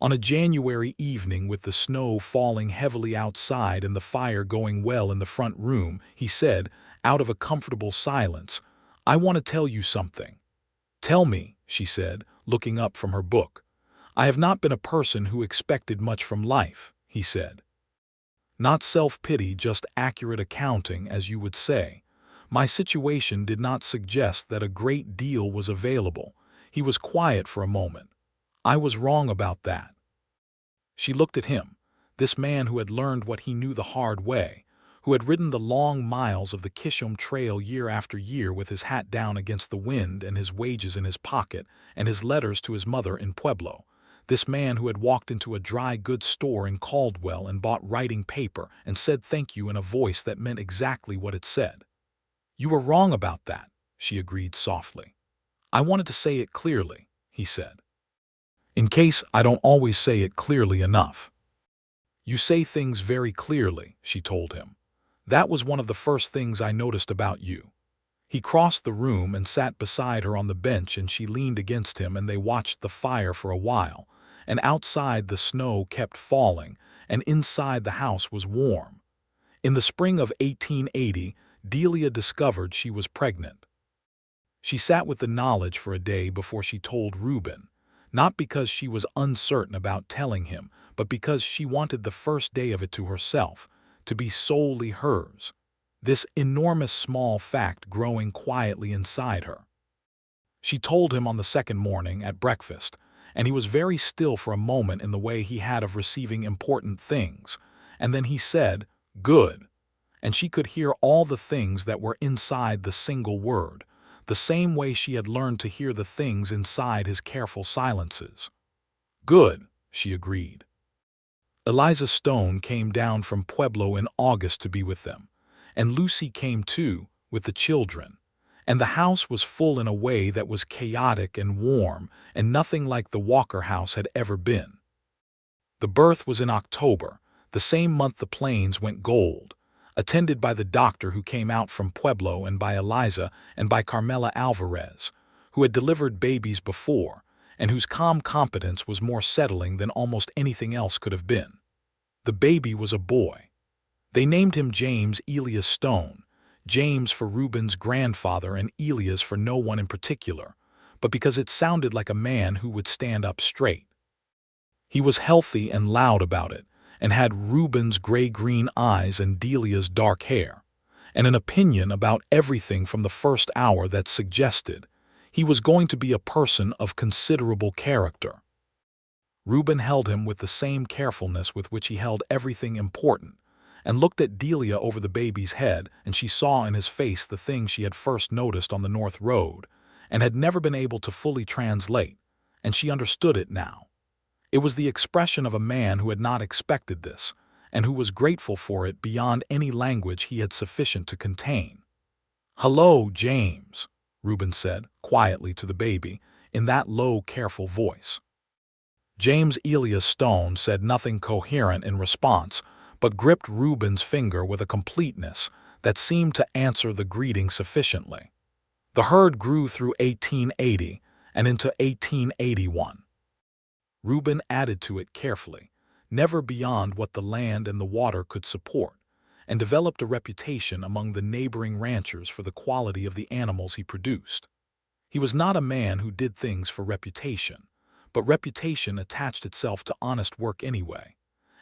On a January evening with the snow falling heavily outside and the fire going well in the front room, he said, out of a comfortable silence, "I want to tell you something." "Tell me," she said, looking up from her book. "I have not been a person who expected much from life," he said. "Not self-pity, just accurate accounting, as you would say. My situation did not suggest that a great deal was available." He was quiet for a moment. "I was wrong about that." She looked at him, this man who had learned what he knew the hard way, who had ridden the long miles of the Kishom Trail year after year with his hat down against the wind and his wages in his pocket and his letters to his mother in Pueblo, this man who had walked into a dry goods store in Caldwell and bought writing paper and said thank you in a voice that meant exactly what it said. "You were wrong about that," she agreed softly. "I wanted to say it clearly," he said. "In case I don't always say it clearly enough." "You say things very clearly," she told him. "That was one of the first things I noticed about you." He crossed the room and sat beside her on the bench, and she leaned against him, and they watched the fire for a while, and outside the snow kept falling, and inside the house was warm. In the spring of 1880, Delia discovered she was pregnant. She sat with the knowledge for a day before she told Reuben, not because she was uncertain about telling him, but because she wanted the first day of it to herself, to be solely hers, this enormous small fact growing quietly inside her. She told him on the second morning at breakfast, and he was very still for a moment in the way he had of receiving important things, and then he said, "Good," and she could hear all the things that were inside the single word, the same way she had learned to hear the things inside his careful silences. "Good," she agreed. Eliza Stone came down from Pueblo in August to be with them, and Lucy came too, with the children, and the house was full in a way that was chaotic and warm and nothing like the Walker house had ever been. The birth was in October, the same month the planes went gold, attended by the doctor who came out from Pueblo and by Eliza and by Carmela Alvarez, who had delivered babies before and whose calm competence was more settling than almost anything else could have been. The baby was a boy. They named him James Elias Stone, James for Reuben's grandfather and Elias for no one in particular, but because it sounded like a man who would stand up straight. He was healthy and loud about it, and had Reuben's gray-green eyes and Delia's dark hair, and an opinion about everything from the first hour that suggested he was going to be a person of considerable character. Reuben held him with the same carefulness with which he held everything important, and looked at Delia over the baby's head, and she saw in his face the thing she had first noticed on the North Road, and had never been able to fully translate, and she understood it now. It was the expression of a man who had not expected this, and who was grateful for it beyond any language he had sufficient to contain. "Hello, James," Reuben said, quietly to the baby, in that low, careful voice. James Elias Stone said nothing coherent in response, but gripped Reuben's finger with a completeness that seemed to answer the greeting sufficiently. The herd grew through 1880 and into 1881. Reuben added to it carefully, never beyond what the land and the water could support, and developed a reputation among the neighboring ranchers for the quality of the animals he produced. He was not a man who did things for reputation, but reputation attached itself to honest work anyway,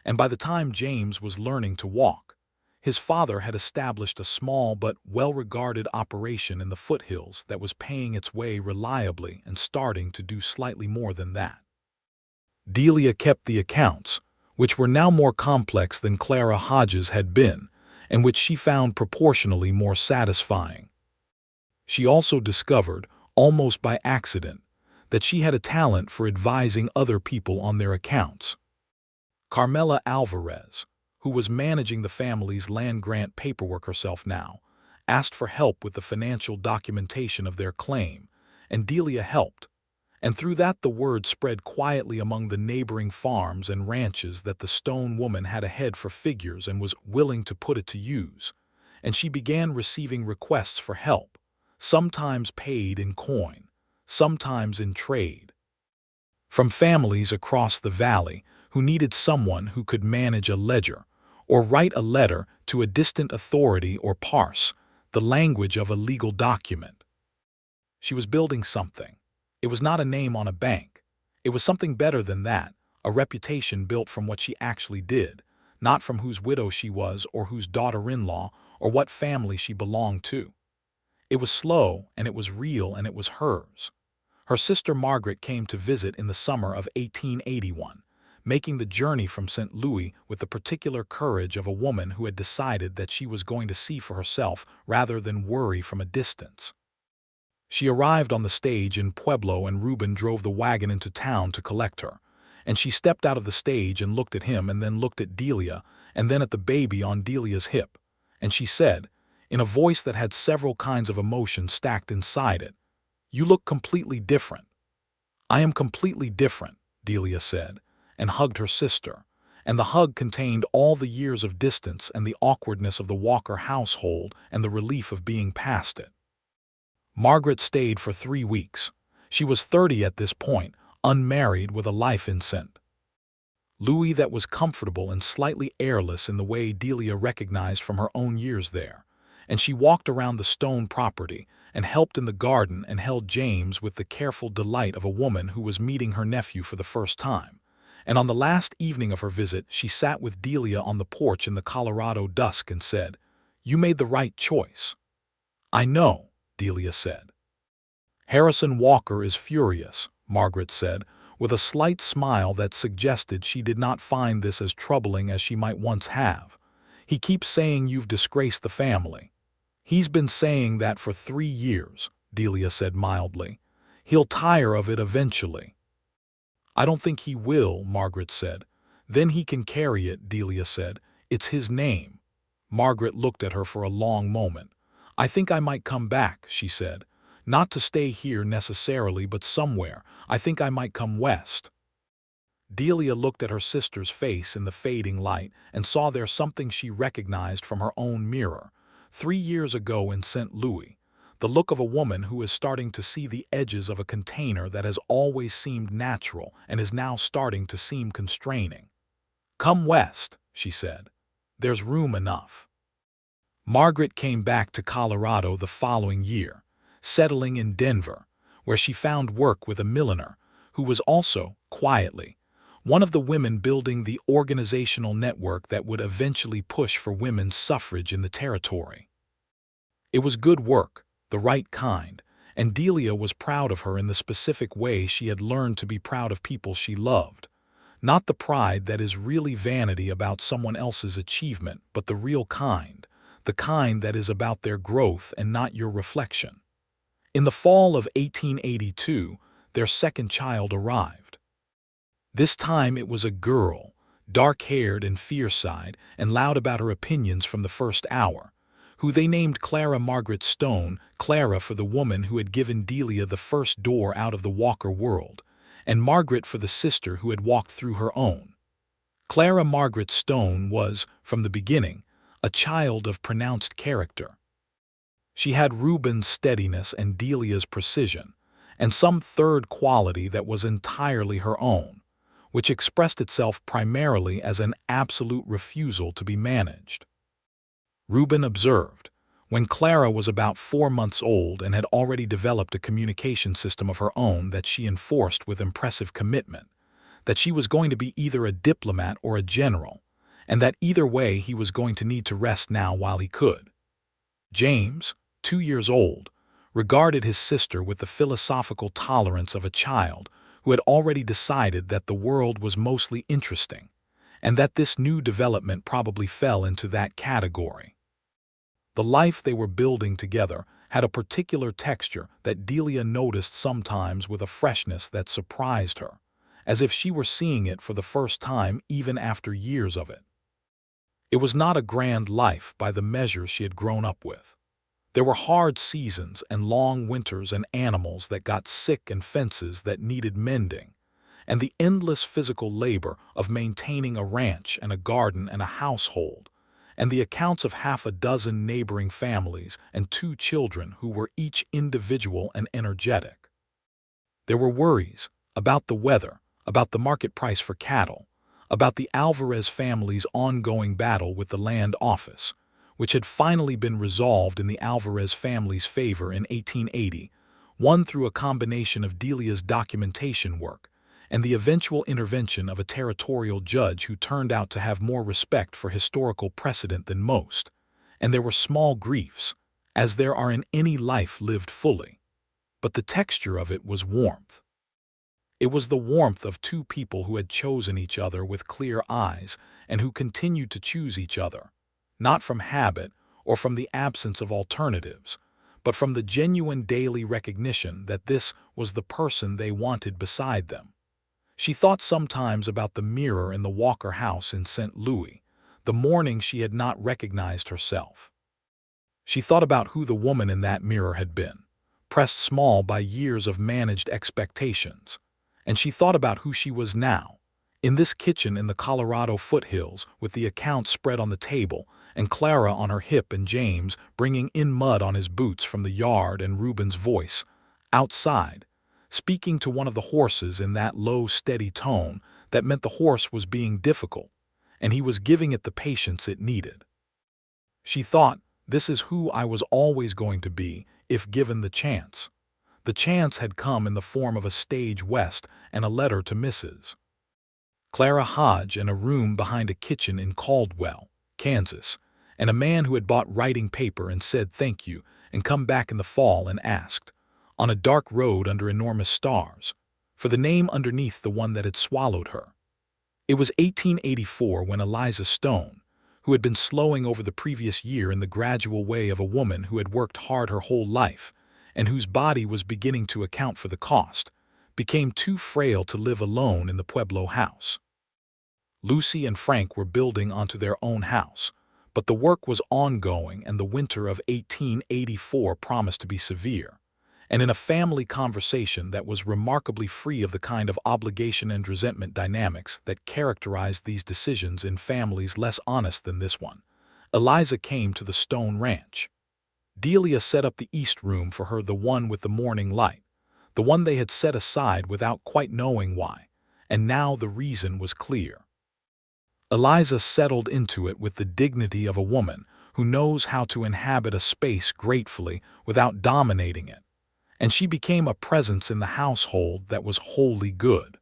and by the time James was learning to walk, His father had established a small but well-regarded operation in the foothills that was paying its way reliably and starting to do slightly more than that. Delia kept the accounts, which were now more complex than Clara Hodges had been, and which she found proportionally more satisfying. She also discovered, almost by accident, that she had a talent for advising other people on their accounts. Carmela Alvarez, who was managing the family's land grant paperwork herself now, asked for help with the financial documentation of their claim, and Delia helped. And through that the word spread quietly among the neighboring farms and ranches that the Stone woman had a head for figures and was willing to put it to use, and she began receiving requests for help, sometimes paid in coin, sometimes in trade, from families across the valley who needed someone who could manage a ledger or write a letter to a distant authority or parse the language of a legal document. She was building something. It was not a name on a bank. It was something better than that, a reputation built from what she actually did, not from whose widow she was or whose daughter-in-law or what family she belonged to. It was slow, and it was real, and it was hers. Her sister Margaret came to visit in the summer of 1881, making the journey from St. Louis with the particular courage of a woman who had decided that she was going to see for herself rather than worry from a distance. She arrived on the stage in Pueblo, and Reuben drove the wagon into town to collect her, and she stepped out of the stage and looked at him and then looked at Delia and then at the baby on Delia's hip, and she said, in a voice that had several kinds of emotion stacked inside it, "You look completely different." "I am completely different," Delia said, and hugged her sister, and the hug contained all the years of distance and the awkwardness of the Walker household and the relief of being past it. Margaret stayed for 3 weeks. She was 30 at this point, unmarried with a life in St. Louis that was comfortable and slightly airless in the way Delia recognized from her own years there, and she walked around the Stone property and helped in the garden and held James with the careful delight of a woman who was meeting her nephew for the first time. And on the last evening of her visit, she sat with Delia on the porch in the Colorado dusk and said, "You made the right choice." "I know," Delia said. "Harrison Walker is furious," Margaret said, with a slight smile that suggested she did not find this as troubling as she might once have. "He keeps saying you've disgraced the family." "He's been saying that for 3 years," Delia said mildly. "He'll tire of it eventually." "I don't think he will," Margaret said. "Then he can carry it," Delia said. "It's his name." Margaret looked at her for a long moment. "I think I might come back," she said. "Not to stay here necessarily, but somewhere. I think I might come west." Delia looked at her sister's face in the fading light and saw there something she recognized from her own mirror, 3 years ago in St. Louis, the look of a woman who is starting to see the edges of a container that has always seemed natural and is now starting to seem constraining. "Come west," she said. "There's room enough." Margaret came back to Colorado the following year, settling in Denver, where she found work with a milliner who was also, quietly, one of the women building the organizational network that would eventually push for women's suffrage in the territory. It was good work, the right kind, and Delia was proud of her in the specific way she had learned to be proud of people she loved. Not the pride that is really vanity about someone else's achievement, but the real kind, the kind that is about their growth and not your reflection. In the fall of 1882, their second child arrived. This time it was a girl, dark-haired and fierce-eyed and loud about her opinions from the first hour, who they named Clara Margaret Stone, Clara for the woman who had given Delia the first door out of the Walker world, and Margaret for the sister who had walked through her own. Clara Margaret Stone was, from the beginning, a child of pronounced character. She had Reuben's steadiness and Delia's precision, and some third quality that was entirely her own, which expressed itself primarily as an absolute refusal to be managed. Reuben observed, when Clara was about 4 months old and had already developed a communication system of her own that she enforced with impressive commitment, that she was going to be either a diplomat or a general, and that either way he was going to need to rest now while he could. James, 2 years old, regarded his sister with the philosophical tolerance of a child who had already decided that the world was mostly interesting, and that this new development probably fell into that category. The life they were building together had a particular texture that Delia noticed sometimes with a freshness that surprised her, as if she were seeing it for the first time even after years of it. It was not a grand life by the measures she had grown up with. There were hard seasons and long winters and animals that got sick and fences that needed mending, and the endless physical labor of maintaining a ranch and a garden and a household, and the accounts of half a dozen neighboring families and 2 children who were each individual and energetic. There were worries about the weather, about the market price for cattle, about the Alvarez family's ongoing battle with the land office, which had finally been resolved in the Alvarez family's favor in 1880, won through a combination of Delia's documentation work and the eventual intervention of a territorial judge who turned out to have more respect for historical precedent than most. And there were small griefs, as there are in any life lived fully. But the texture of it was warmth. It was the warmth of 2 people who had chosen each other with clear eyes and who continued to choose each other, not from habit or from the absence of alternatives, but from the genuine daily recognition that this was the person they wanted beside them. She thought sometimes about the mirror in the Walker house in St. Louis, the morning she had not recognized herself. She thought about who the woman in that mirror had been, pressed small by years of managed expectations. And she thought about who she was now, in this kitchen in the Colorado foothills with the account spread on the table and Clara on her hip and James bringing in mud on his boots from the yard and Reuben's voice, outside, speaking to one of the horses in that low, steady tone that meant the horse was being difficult, and he was giving it the patience it needed. She thought, this is who I was always going to be if given the chance. The chance had come in the form of a stage west and a letter to Mrs. Clara Hodge and a room behind a kitchen in Caldwell, Kansas, and a man who had bought writing paper and said thank you and come back in the fall and asked, on a dark road under enormous stars, for the name underneath the one that had swallowed her. It was 1884 when Eliza Stone, who had been slowing over the previous year in the gradual way of a woman who had worked hard her whole life, and whose body was beginning to account for the cost, became too frail to live alone in the Pueblo house. Lucy and Frank were building onto their own house, but the work was ongoing and the winter of 1884 promised to be severe. And in a family conversation that was remarkably free of the kind of obligation and resentment dynamics that characterized these decisions in families less honest than this one, Eliza came to the Stone Ranch. Delia set up the east room for her, the one with the morning light, the one they had set aside without quite knowing why, and now the reason was clear. Eliza settled into it with the dignity of a woman who knows how to inhabit a space gratefully without dominating it, and she became a presence in the household that was wholly good.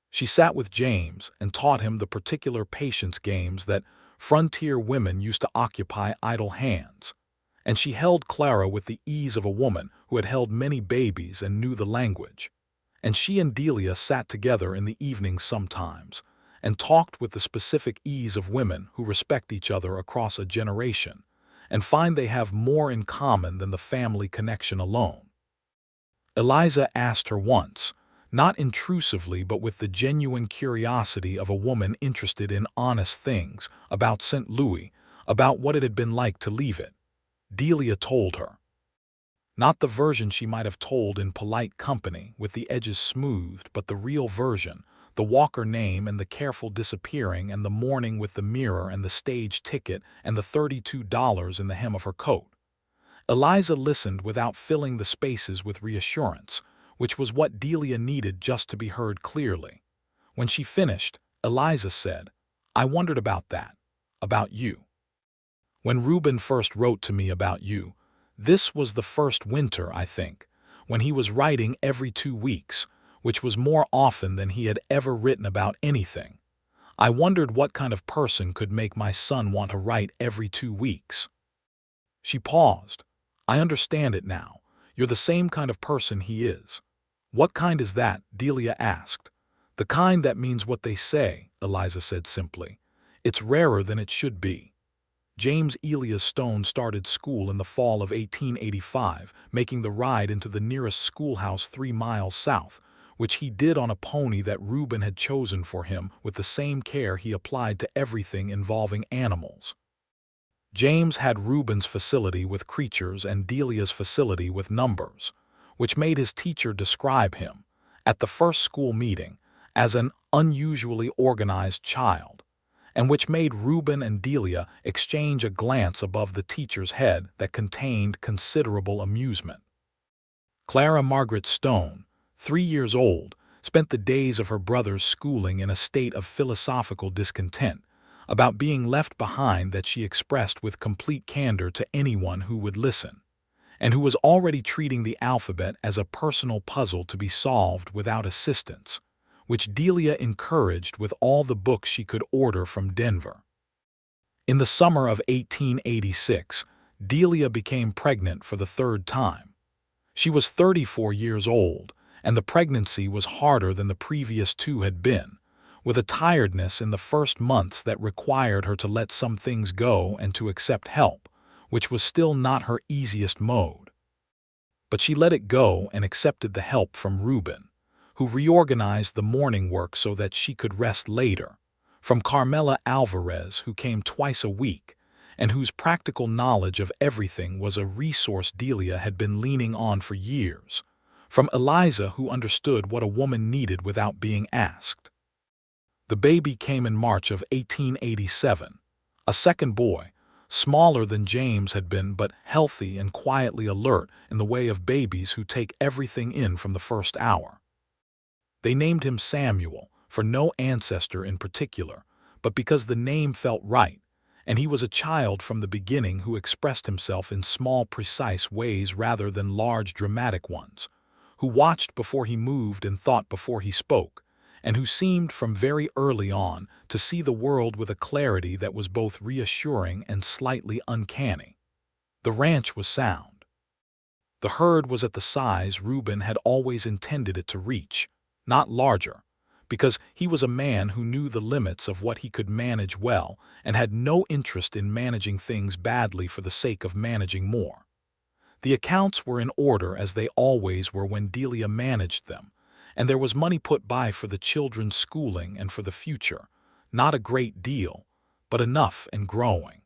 She sat with James and taught him the particular patience games that frontier women used to occupy idle hands, and she held Clara with the ease of a woman who had held many babies and knew the language. And she and Delia sat together in the evenings sometimes and talked with the specific ease of women who respect each other across a generation and find they have more in common than the family connection alone. Eliza asked her once, not intrusively but with the genuine curiosity of a woman interested in honest things, about St. Louis, about what it had been like to leave it. Delia told her. Not the version she might have told in polite company, with the edges smoothed, but the real version, the Walker name and the careful disappearing and the morning with the mirror and the stage ticket and the $32 in the hem of her coat. Eliza listened without filling the spaces with reassurance, which was what Delia needed just to be heard clearly. When she finished, Eliza said, "I wondered about that, about you. When Reuben first wrote to me about you, this was the first winter, I think, when he was writing every 2 weeks, which was more often than he had ever written about anything. I wondered what kind of person could make my son want to write every 2 weeks. She paused. I understand it now. You're the same kind of person he is. What kind is that? Delia asked. The kind that means what they say, Eliza said simply. It's rarer than it should be. James Elias Stone started school in the fall of 1885, making the ride into the nearest schoolhouse 3 miles south, which he did on a pony that Reuben had chosen for him with the same care he applied to everything involving animals. James had Reuben's facility with creatures and Delia's facility with numbers, which made his teacher describe him, at the first school meeting, as an unusually organized child, and which made Reuben and Delia exchange a glance above the teacher's head that contained considerable amusement. Clara Margaret Stone, 3 years old, spent the days of her brother's schooling in a state of philosophical discontent about being left behind that she expressed with complete candor to anyone who would listen, and who was already treating the alphabet as a personal puzzle to be solved without assistance, which Delia encouraged with all the books she could order from Denver. In the summer of 1886, Delia became pregnant for the 3rd time. She was 34 years old, and the pregnancy was harder than the previous 2 had been, with a tiredness in the first months that required her to let some things go and to accept help, which was still not her easiest mode. But she let it go and accepted the help from Reuben, who reorganized the morning work so that she could rest later, from Carmela Alvarez, who came twice a week, and whose practical knowledge of everything was a resource Delia had been leaning on for years, from Eliza, who understood what a woman needed without being asked. The baby came in March of 1887, a second boy, smaller than James had been but healthy and quietly alert in the way of babies who take everything in from the first hour. They named him Samuel, for no ancestor in particular, but because the name felt right, and he was a child from the beginning who expressed himself in small, precise ways rather than large, dramatic ones, who watched before he moved and thought before he spoke, and who seemed from very early on to see the world with a clarity that was both reassuring and slightly uncanny. The ranch was sound. The herd was at the size Reuben had always intended it to reach, not larger, because he was a man who knew the limits of what he could manage well and had no interest in managing things badly for the sake of managing more. The accounts were in order as they always were when Delia managed them, and there was money put by for the children's schooling and for the future, not a great deal, but enough and growing.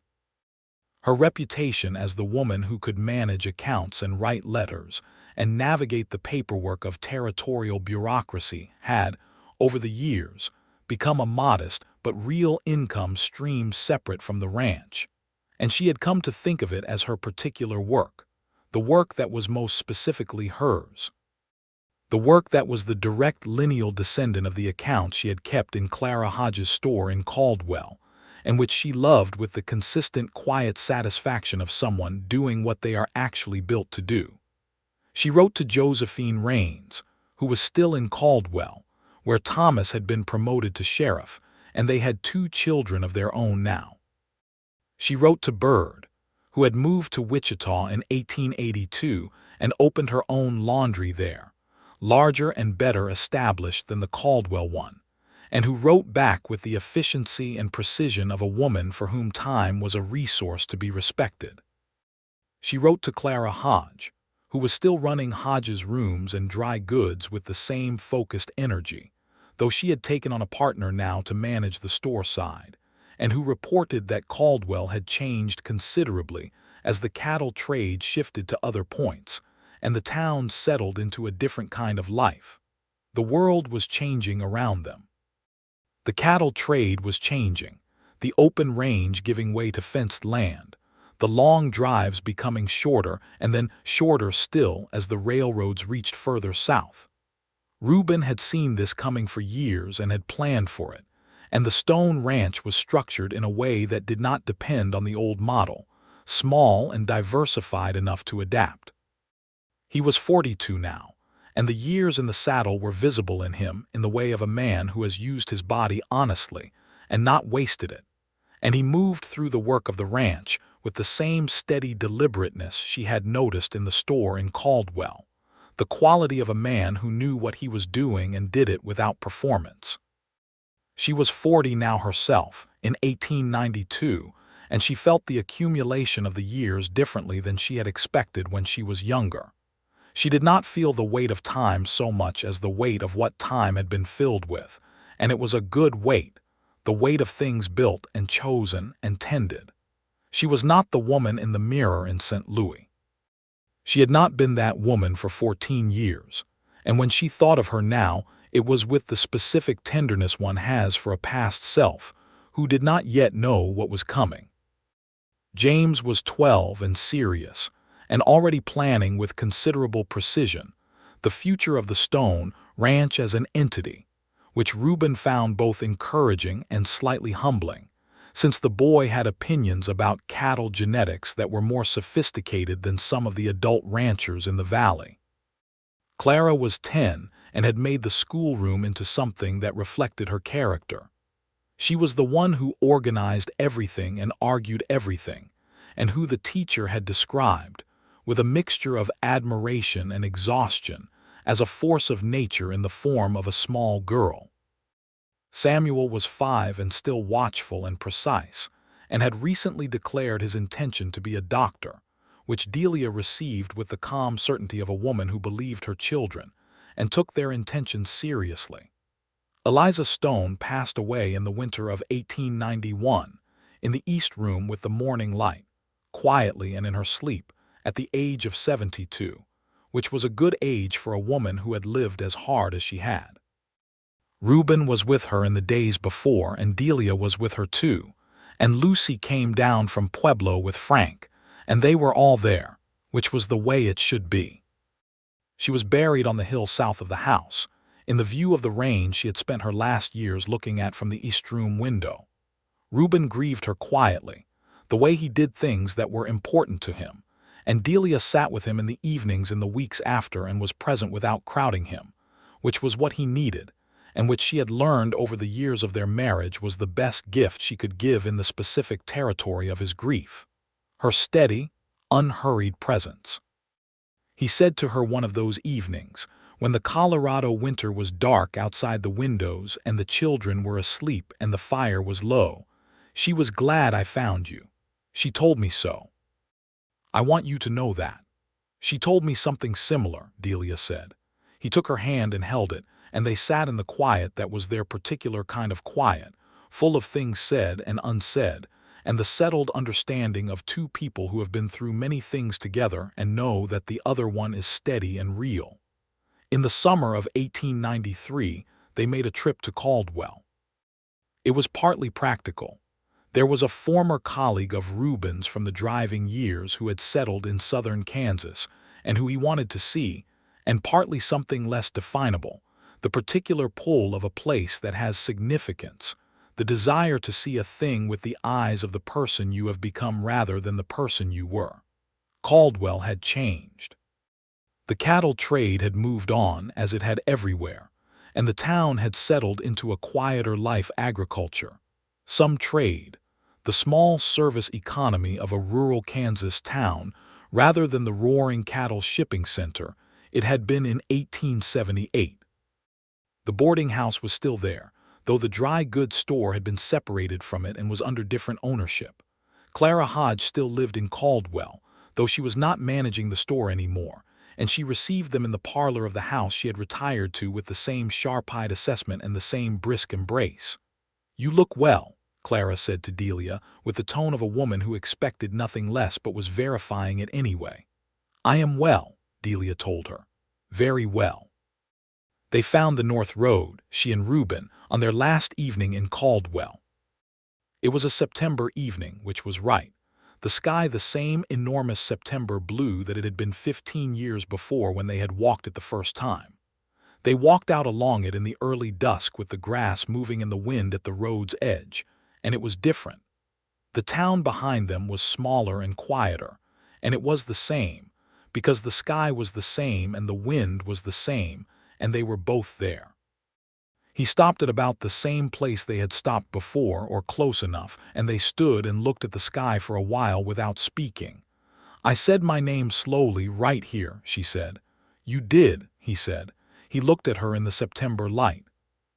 Her reputation as the woman who could manage accounts and write letters and navigate the paperwork of territorial bureaucracy had, over the years, become a modest but real income stream separate from the ranch, and she had come to think of it as her particular work, the work that was most specifically hers. The work that was the direct lineal descendant of the account she had kept in Clara Hodges' store in Caldwell, and which she loved with the consistent, quiet satisfaction of someone doing what they are actually built to do. She wrote to Josephine Raines, who was still in Caldwell, where Thomas had been promoted to sheriff, and they had 2 children of their own now. She wrote to Bird, who had moved to Wichita in 1882 and opened her own laundry there, larger and better established than the Caldwell one, and who wrote back with the efficiency and precision of a woman for whom time was a resource to be respected. She wrote to Clara Hodge, who was still running Hodges' rooms and dry goods with the same focused energy, though she had taken on a partner now to manage the store side, and who reported that Caldwell had changed considerably as the cattle trade shifted to other points, and the town settled into a different kind of life. The world was changing around them. The cattle trade was changing, the open range giving way to fenced land, the long drives becoming shorter and then shorter still as the railroads reached further south. Reuben had seen this coming for years and had planned for it, and the Stone Ranch was structured in a way that did not depend on the old model, small and diversified enough to adapt. He was 42 now, and the years in the saddle were visible in him in the way of a man who has used his body honestly and not wasted it, and he moved through the work of the ranch with the same steady deliberateness she had noticed in the store in Caldwell, the quality of a man who knew what he was doing and did it without performance. She was 40 now herself, in 1892, and she felt the accumulation of the years differently than she had expected when she was younger. She did not feel the weight of time so much as the weight of what time had been filled with, and it was a good weight, the weight of things built and chosen and tended. She was not the woman in the mirror in St. Louis. She had not been that woman for 14 years, and when she thought of her now, it was with the specific tenderness one has for a past self who did not yet know what was coming. James was 12 and serious, and already planning with considerable precision the future of the Stone ranch as an entity, which Reuben found both encouraging and slightly humbling, since the boy had opinions about cattle genetics that were more sophisticated than some of the adult ranchers in the valley. Clara was 10 and had made the schoolroom into something that reflected her character. She was the one who organized everything and argued everything, and who the teacher had described, with a mixture of admiration and exhaustion, as a force of nature in the form of a small girl. Samuel was 5 and still watchful and precise, and had recently declared his intention to be a doctor, which Delia received with the calm certainty of a woman who believed her children and took their intentions seriously. Eliza Stone passed away in the winter of 1891, in the East Room with the morning light, quietly and in her sleep, at the age of 72, which was a good age for a woman who had lived as hard as she had. Reuben was with her in the days before, and Delia was with her too, and Lucy came down from Pueblo with Frank, and they were all there, which was the way it should be. She was buried on the hill south of the house, in the view of the range she had spent her last years looking at from the East Room window. Reuben grieved her quietly, the way he did things that were important to him, and Delia sat with him in the evenings in the weeks after and was present without crowding him, which was what he needed, and which she had learned over the years of their marriage was the best gift she could give in the specific territory of his grief. Her steady, unhurried presence. He said to her one of those evenings, when the Colorado winter was dark outside the windows and the children were asleep and the fire was low, "She was glad I found you. She told me so. I want you to know that." "She told me something similar," Delia said. He took her hand and held it, and they sat in the quiet that was their particular kind of quiet, full of things said and unsaid, and the settled understanding of two people who have been through many things together and know that the other one is steady and real. In the summer of 1893, they made a trip to Caldwell. It was partly practical. There was a former colleague of Reuben's from the driving years who had settled in southern Kansas and who he wanted to see, and partly something less definable, the particular pull of a place that has significance, the desire to see a thing with the eyes of the person you have become rather than the person you were. Caldwell had changed. The cattle trade had moved on, as it had everywhere, and the town had settled into a quieter life agriculture. Some trade, the small service economy of a rural Kansas town, rather than the roaring cattle shipping center it had been in 1878. The boarding house was still there, though the dry goods store had been separated from it and was under different ownership. Clara Hodge still lived in Caldwell, though she was not managing the store anymore, and she received them in the parlor of the house she had retired to with the same sharp-eyed assessment and the same brisk embrace. "You look well," Clara said to Delia, with the tone of a woman who expected nothing less but was verifying it anyway. "I am well," Delia told her. "Very well." They found the North Road, she and Reuben, on their last evening in Caldwell. It was a September evening, which was right. The sky the same enormous September blue that it had been 15 years before when they had walked it the first time. They walked out along it in the early dusk with the grass moving in the wind at the road's edge, and it was different. The town behind them was smaller and quieter, and it was the same, because the sky was the same and the wind was the same, and they were both there. He stopped at about the same place they had stopped before, or close enough, and they stood and looked at the sky for a while without speaking. "I said my name slowly right here," she said. "You did," he said. He looked at her in the September light.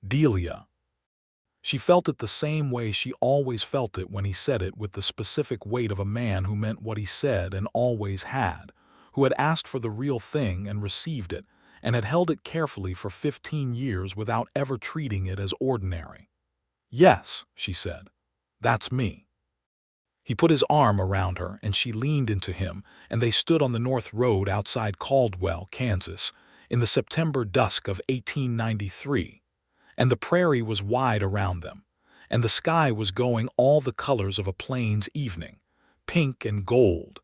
"Delia." She felt it the same way she always felt it when he said it, with the specific weight of a man who meant what he said and always had, who had asked for the real thing and received it, and had held it carefully for 15 years without ever treating it as ordinary. "Yes," she said. "That's me." He put his arm around her, and she leaned into him, and they stood on the North Road outside Caldwell, Kansas, in the September dusk of 1893. And the prairie was wide around them, and the sky was going all the colors of a plains evening, pink and gold,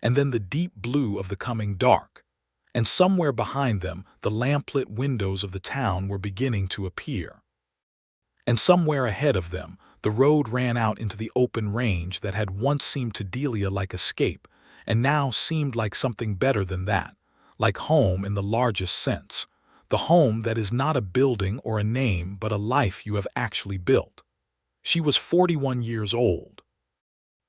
and then the deep blue of the coming dark. And somewhere behind them, the lamplit windows of the town were beginning to appear. And somewhere ahead of them, the road ran out into the open range that had once seemed to Delia like escape, and now seemed like something better than that, like home in the largest sense. The home that is not a building or a name, but a life you have actually built. She was 41 years old.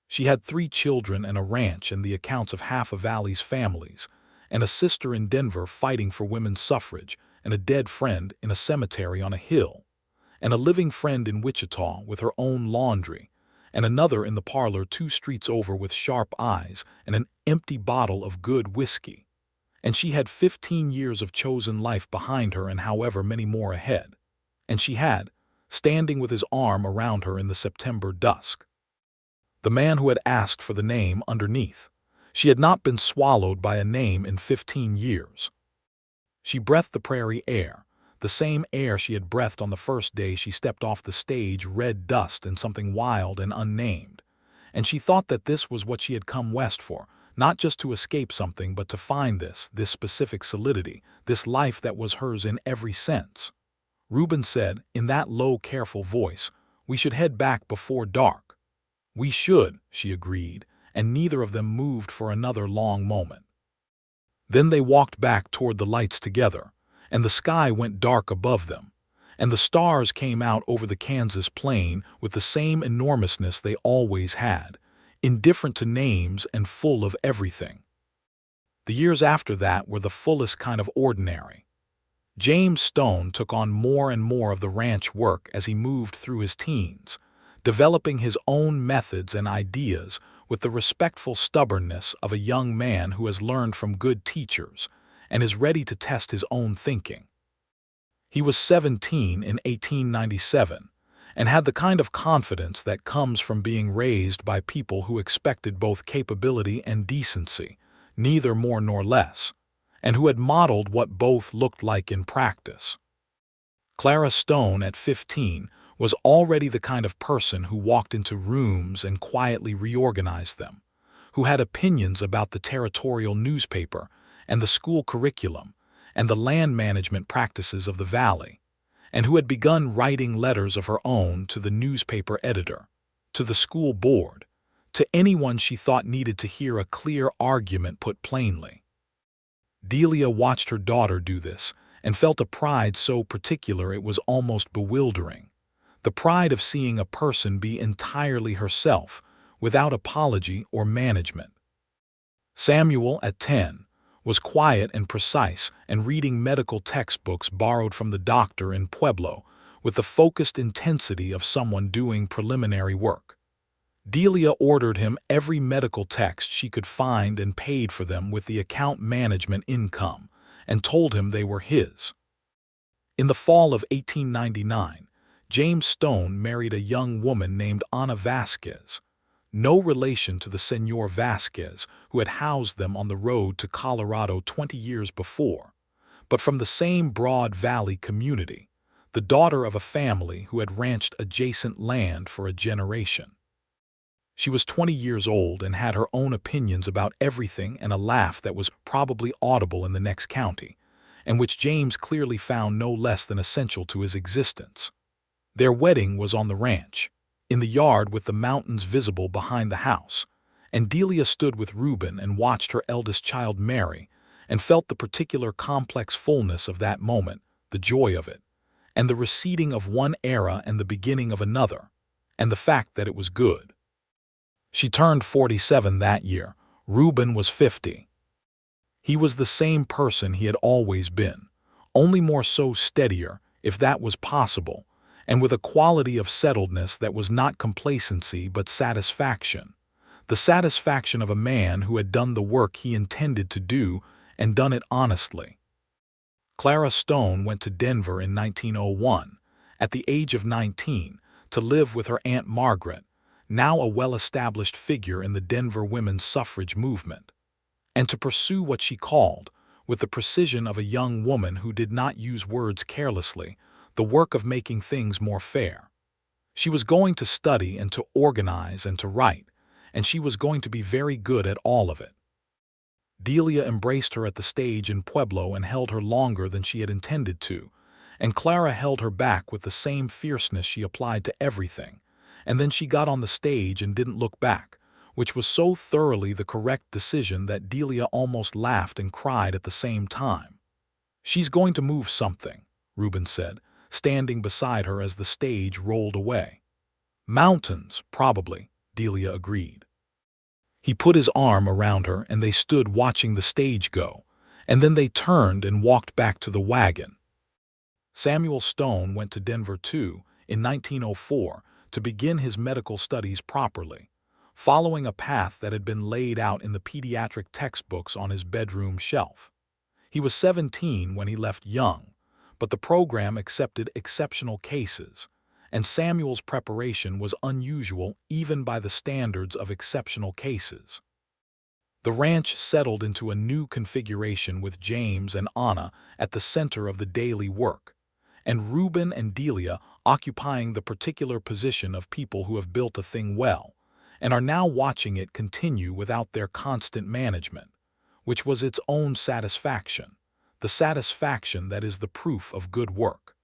She had 3 children and a ranch and the accounts of half a valley's families, and a sister in Denver fighting for women's suffrage, and a dead friend in a cemetery on a hill, and a living friend in Wichita with her own laundry, and another in the parlor 2 streets over with sharp eyes and an empty bottle of good whiskey. And she had 15 years of chosen life behind her and however many more ahead. And she had, standing with his arm around her in the September dusk, the man who had asked for the name underneath. She had not been swallowed by a name in 15 years. She breathed the prairie air, the same air she had breathed on the first day she stepped off the stage, red dust and something wild and unnamed. And she thought that this was what she had come west for. Not just to escape something, but to find this specific solidity, this life that was hers in every sense. Reuben said, in that low, careful voice, "We should head back before dark." "We should," she agreed, and neither of them moved for another long moment. Then they walked back toward the lights together, and the sky went dark above them, and the stars came out over the Kansas plain with the same enormousness they always had, indifferent to names and full of everything. The years after that were the fullest kind of ordinary. James Stone took on more and more of the ranch work as he moved through his teens, developing his own methods and ideas with the respectful stubbornness of a young man who has learned from good teachers and is ready to test his own thinking. He was 17 in 1897, and had the kind of confidence that comes from being raised by people who expected both capability and decency, neither more nor less, and who had modeled what both looked like in practice. Clara Stone, at 15, was already the kind of person who walked into rooms and quietly reorganized them, who had opinions about the territorial newspaper and the school curriculum and the land management practices of the valley, and who had begun writing letters of her own to the newspaper editor, to the school board, to anyone she thought needed to hear a clear argument put plainly. Delia watched her daughter do this and felt a pride so particular it was almost bewildering, the pride of seeing a person be entirely herself, without apology or management. Samuel, at 10, was quiet and precise and reading medical textbooks borrowed from the doctor in Pueblo with the focused intensity of someone doing preliminary work. Delia ordered him every medical text she could find and paid for them with the account management income and told him they were his. In the fall of 1899, James Stone married a young woman named Ana Vasquez, no relation to the Señor Vasquez who had housed them on the road to Colorado 20 years before, but from the same Broad Valley community, the daughter of a family who had ranched adjacent land for a generation. She was 20 years old and had her own opinions about everything and a laugh that was probably audible in the next county, and which James clearly found no less than essential to his existence. Their wedding was on the ranch, in the yard with the mountains visible behind the house, and Delia stood with Reuben and watched her eldest child marry and felt the particular complex fullness of that moment, the joy of it, and the receding of one era and the beginning of another, and the fact that it was good. She turned 47 that year. Reuben was 50. He was the same person he had always been, only more so steadier, if that was possible, and with a quality of settledness that was not complacency but satisfaction. The satisfaction of a man who had done the work he intended to do and done it honestly. Clara Stone went to Denver in 1901, at the age of 19, to live with her Aunt Margaret, now a well-established figure in the Denver women's suffrage movement, and to pursue what she called, with the precision of a young woman who did not use words carelessly, the work of making things more fair. She was going to study and to organize and to write, and she was going to be very good at all of it. Delia embraced her at the stage in Pueblo and held her longer than she had intended to, and Clara held her back with the same fierceness she applied to everything, and then she got on the stage and didn't look back, which was so thoroughly the correct decision that Delia almost laughed and cried at the same time. "She's going to move something," Reuben said, standing beside her as the stage rolled away. "Mountains, probably," Delia agreed. He put his arm around her and they stood watching the stage go, and then they turned and walked back to the wagon. Samuel Stone went to Denver too, in 1904, to begin his medical studies properly, following a path that had been laid out in the pediatric textbooks on his bedroom shelf. He was 17 when he left young, but the program accepted exceptional cases, and Samuel's preparation was unusual even by the standards of exceptional cases. The ranch settled into a new configuration with James and Anna at the center of the daily work, and Reuben and Delia occupying the particular position of people who have built a thing well, and are now watching it continue without their constant management, which was its own satisfaction, the satisfaction that is the proof of good work.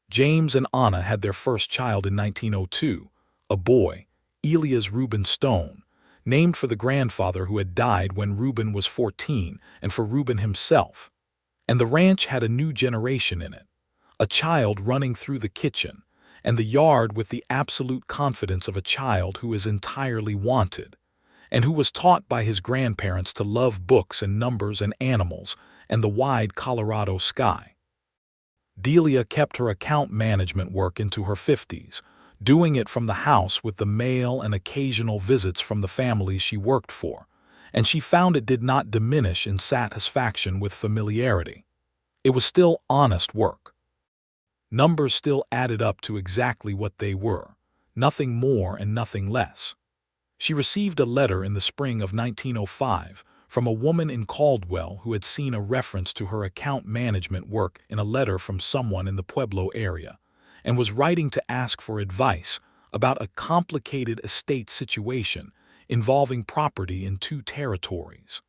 James and Anna had their first child in 1902, a boy, Elias Reuben Stone, named for the grandfather who had died when Reuben was 14 and for Reuben himself. And the ranch had a new generation in it, a child running through the kitchen, and the yard with the absolute confidence of a child who is entirely wanted, and who was taught by his grandparents to love books and numbers and animals and the wide Colorado sky. Delia kept her account management work into her 50s, doing it from the house with the mail and occasional visits from the families she worked for, and she found it did not diminish in satisfaction with familiarity. It was still honest work. Numbers still added up to exactly what they were, nothing more and nothing less. She received a letter in the spring of 1905 from a woman in Caldwell who had seen a reference to her account management work in a letter from someone in the Pueblo area, and was writing to ask for advice about a complicated estate situation involving property in 2 territories.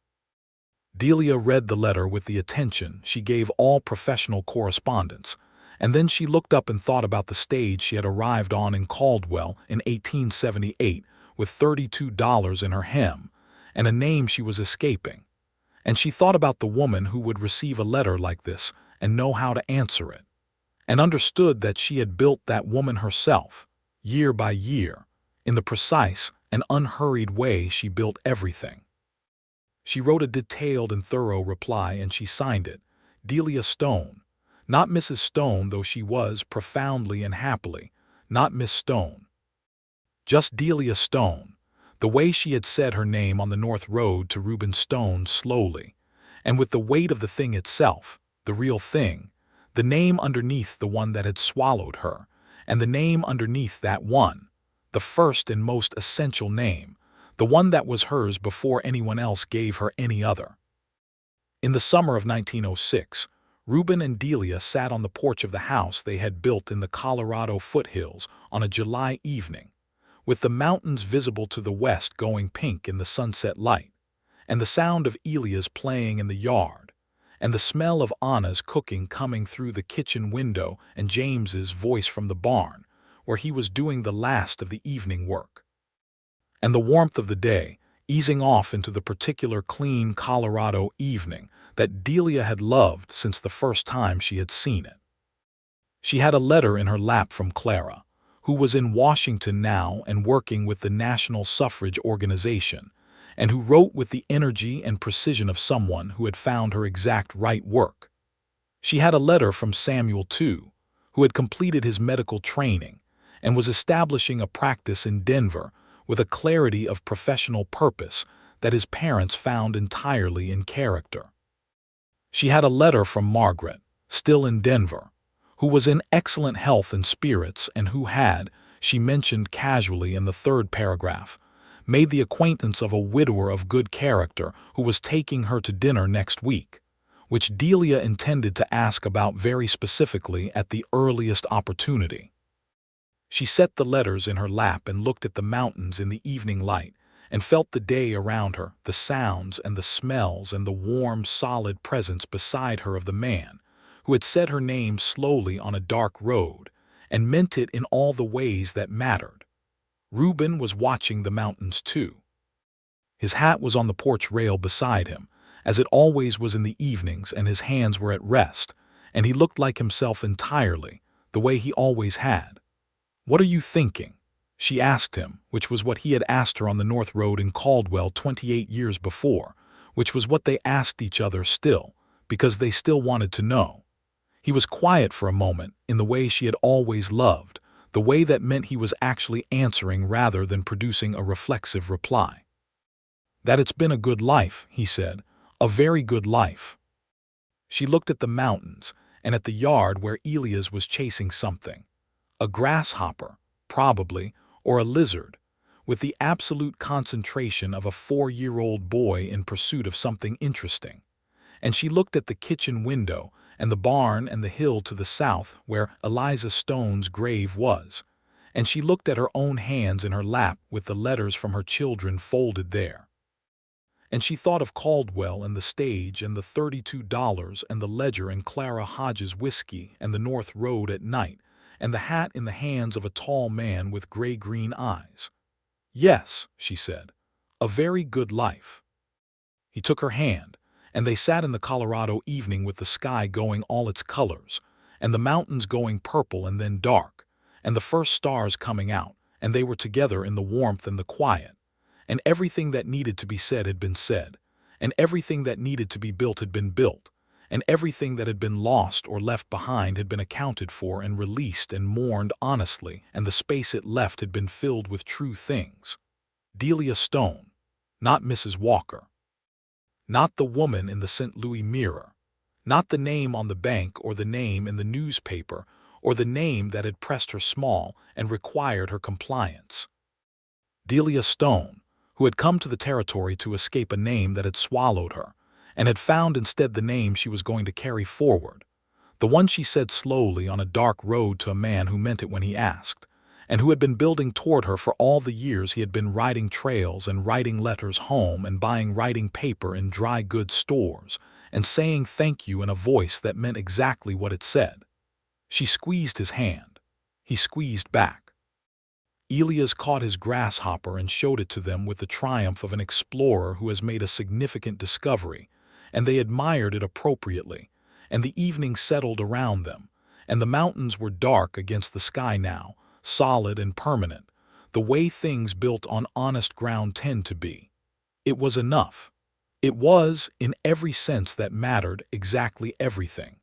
Delia read the letter with the attention she gave all professional correspondence, and then she looked up and thought about the stage she had arrived on in Caldwell in 1878 with $32 in her hem, and a name she was escaping, and she thought about the woman who would receive a letter like this and know how to answer it, and understood that she had built that woman herself, year by year, in the precise and unhurried way she built everything. She wrote a detailed and thorough reply, and she signed it, Delia Stone, not Mrs. Stone, though she was, profoundly and happily, not Miss Stone. Just Delia Stone, the way she had said her name on the North Road to Reuben Stone slowly, and with the weight of the thing itself, the real thing, the name underneath the one that had swallowed her, and the name underneath that one, the first and most essential name, the one that was hers before anyone else gave her any other. In the summer of 1906, Reuben and Delia sat on the porch of the house they had built in the Colorado foothills on a July evening, with the mountains visible to the west going pink in the sunset light, and the sound of Elias playing in the yard, and the smell of Anna's cooking coming through the kitchen window and James's voice from the barn, where he was doing the last of the evening work. And the warmth of the day, easing off into the particular clean Colorado evening that Delia had loved since the first time she had seen it. She had a letter in her lap from Clara, who was in Washington now and working with the National Suffrage Organization, and who wrote with the energy and precision of someone who had found her exact right work. She had a letter from Samuel, too, who had completed his medical training and was establishing a practice in Denver with a clarity of professional purpose that his parents found entirely in character. She had a letter from Margaret, still in Denver, who was in excellent health and spirits and who had, she mentioned casually in the third paragraph, made the acquaintance of a widower of good character who was taking her to dinner next week, which Delia intended to ask about very specifically at the earliest opportunity. She set the letters in her lap and looked at the mountains in the evening light and felt the day around her, the sounds and the smells and the warm, solid presence beside her of the man who had said her name slowly on a dark road and meant it in all the ways that mattered. Reuben was watching the mountains too. His hat was on the porch rail beside him, as it always was in the evenings, and his hands were at rest, and he looked like himself entirely, the way he always had. "What are you thinking?" she asked him, which was what he had asked her on the North Road in Caldwell 28 years before, which was what they asked each other still, because they still wanted to know. He was quiet for a moment, in the way she had always loved, the way that meant he was actually answering rather than producing a reflexive reply. "That it's been a good life," he said, "a very good life." She looked at the mountains and at the yard where Elias was chasing something. A grasshopper, probably, or a lizard, with the absolute concentration of a 4-year-old boy in pursuit of something interesting. And she looked at the kitchen window and the barn and the hill to the south where Eliza Stone's grave was, and she looked at her own hands in her lap with the letters from her children folded there. And she thought of Caldwell and the stage and the $32 and the ledger and Clara Hodges' whiskey and the North Road at night and the hat in the hands of a tall man with gray-green eyes. "Yes," she said, "a very good life." He took her hand, and they sat in the Colorado evening with the sky going all its colors, and the mountains going purple and then dark, and the first stars coming out, and they were together in the warmth and the quiet, and everything that needed to be said had been said, and everything that needed to be built had been built, and everything that had been lost or left behind had been accounted for and released and mourned honestly, and the space it left had been filled with true things. Delia Stone, not Mrs. Walker. Not the woman in the St. Louis Mirror, not the name on the bank or the name in the newspaper or the name that had pressed her small and required her compliance. Delia Stone, who had come to the territory to escape a name that had swallowed her, and had found instead the name she was going to carry forward, the one she said slowly on a dark road to a man who meant it when he asked, and who had been building toward her for all the years he had been riding trails and writing letters home and buying writing paper in dry goods stores and saying thank you in a voice that meant exactly what it said. She squeezed his hand. He squeezed back. Elias caught his grasshopper and showed it to them with the triumph of an explorer who has made a significant discovery, and they admired it appropriately, and the evening settled around them, and the mountains were dark against the sky now, solid and permanent, the way things built on honest ground tend to be. It was enough. It was, in every sense that mattered, exactly everything.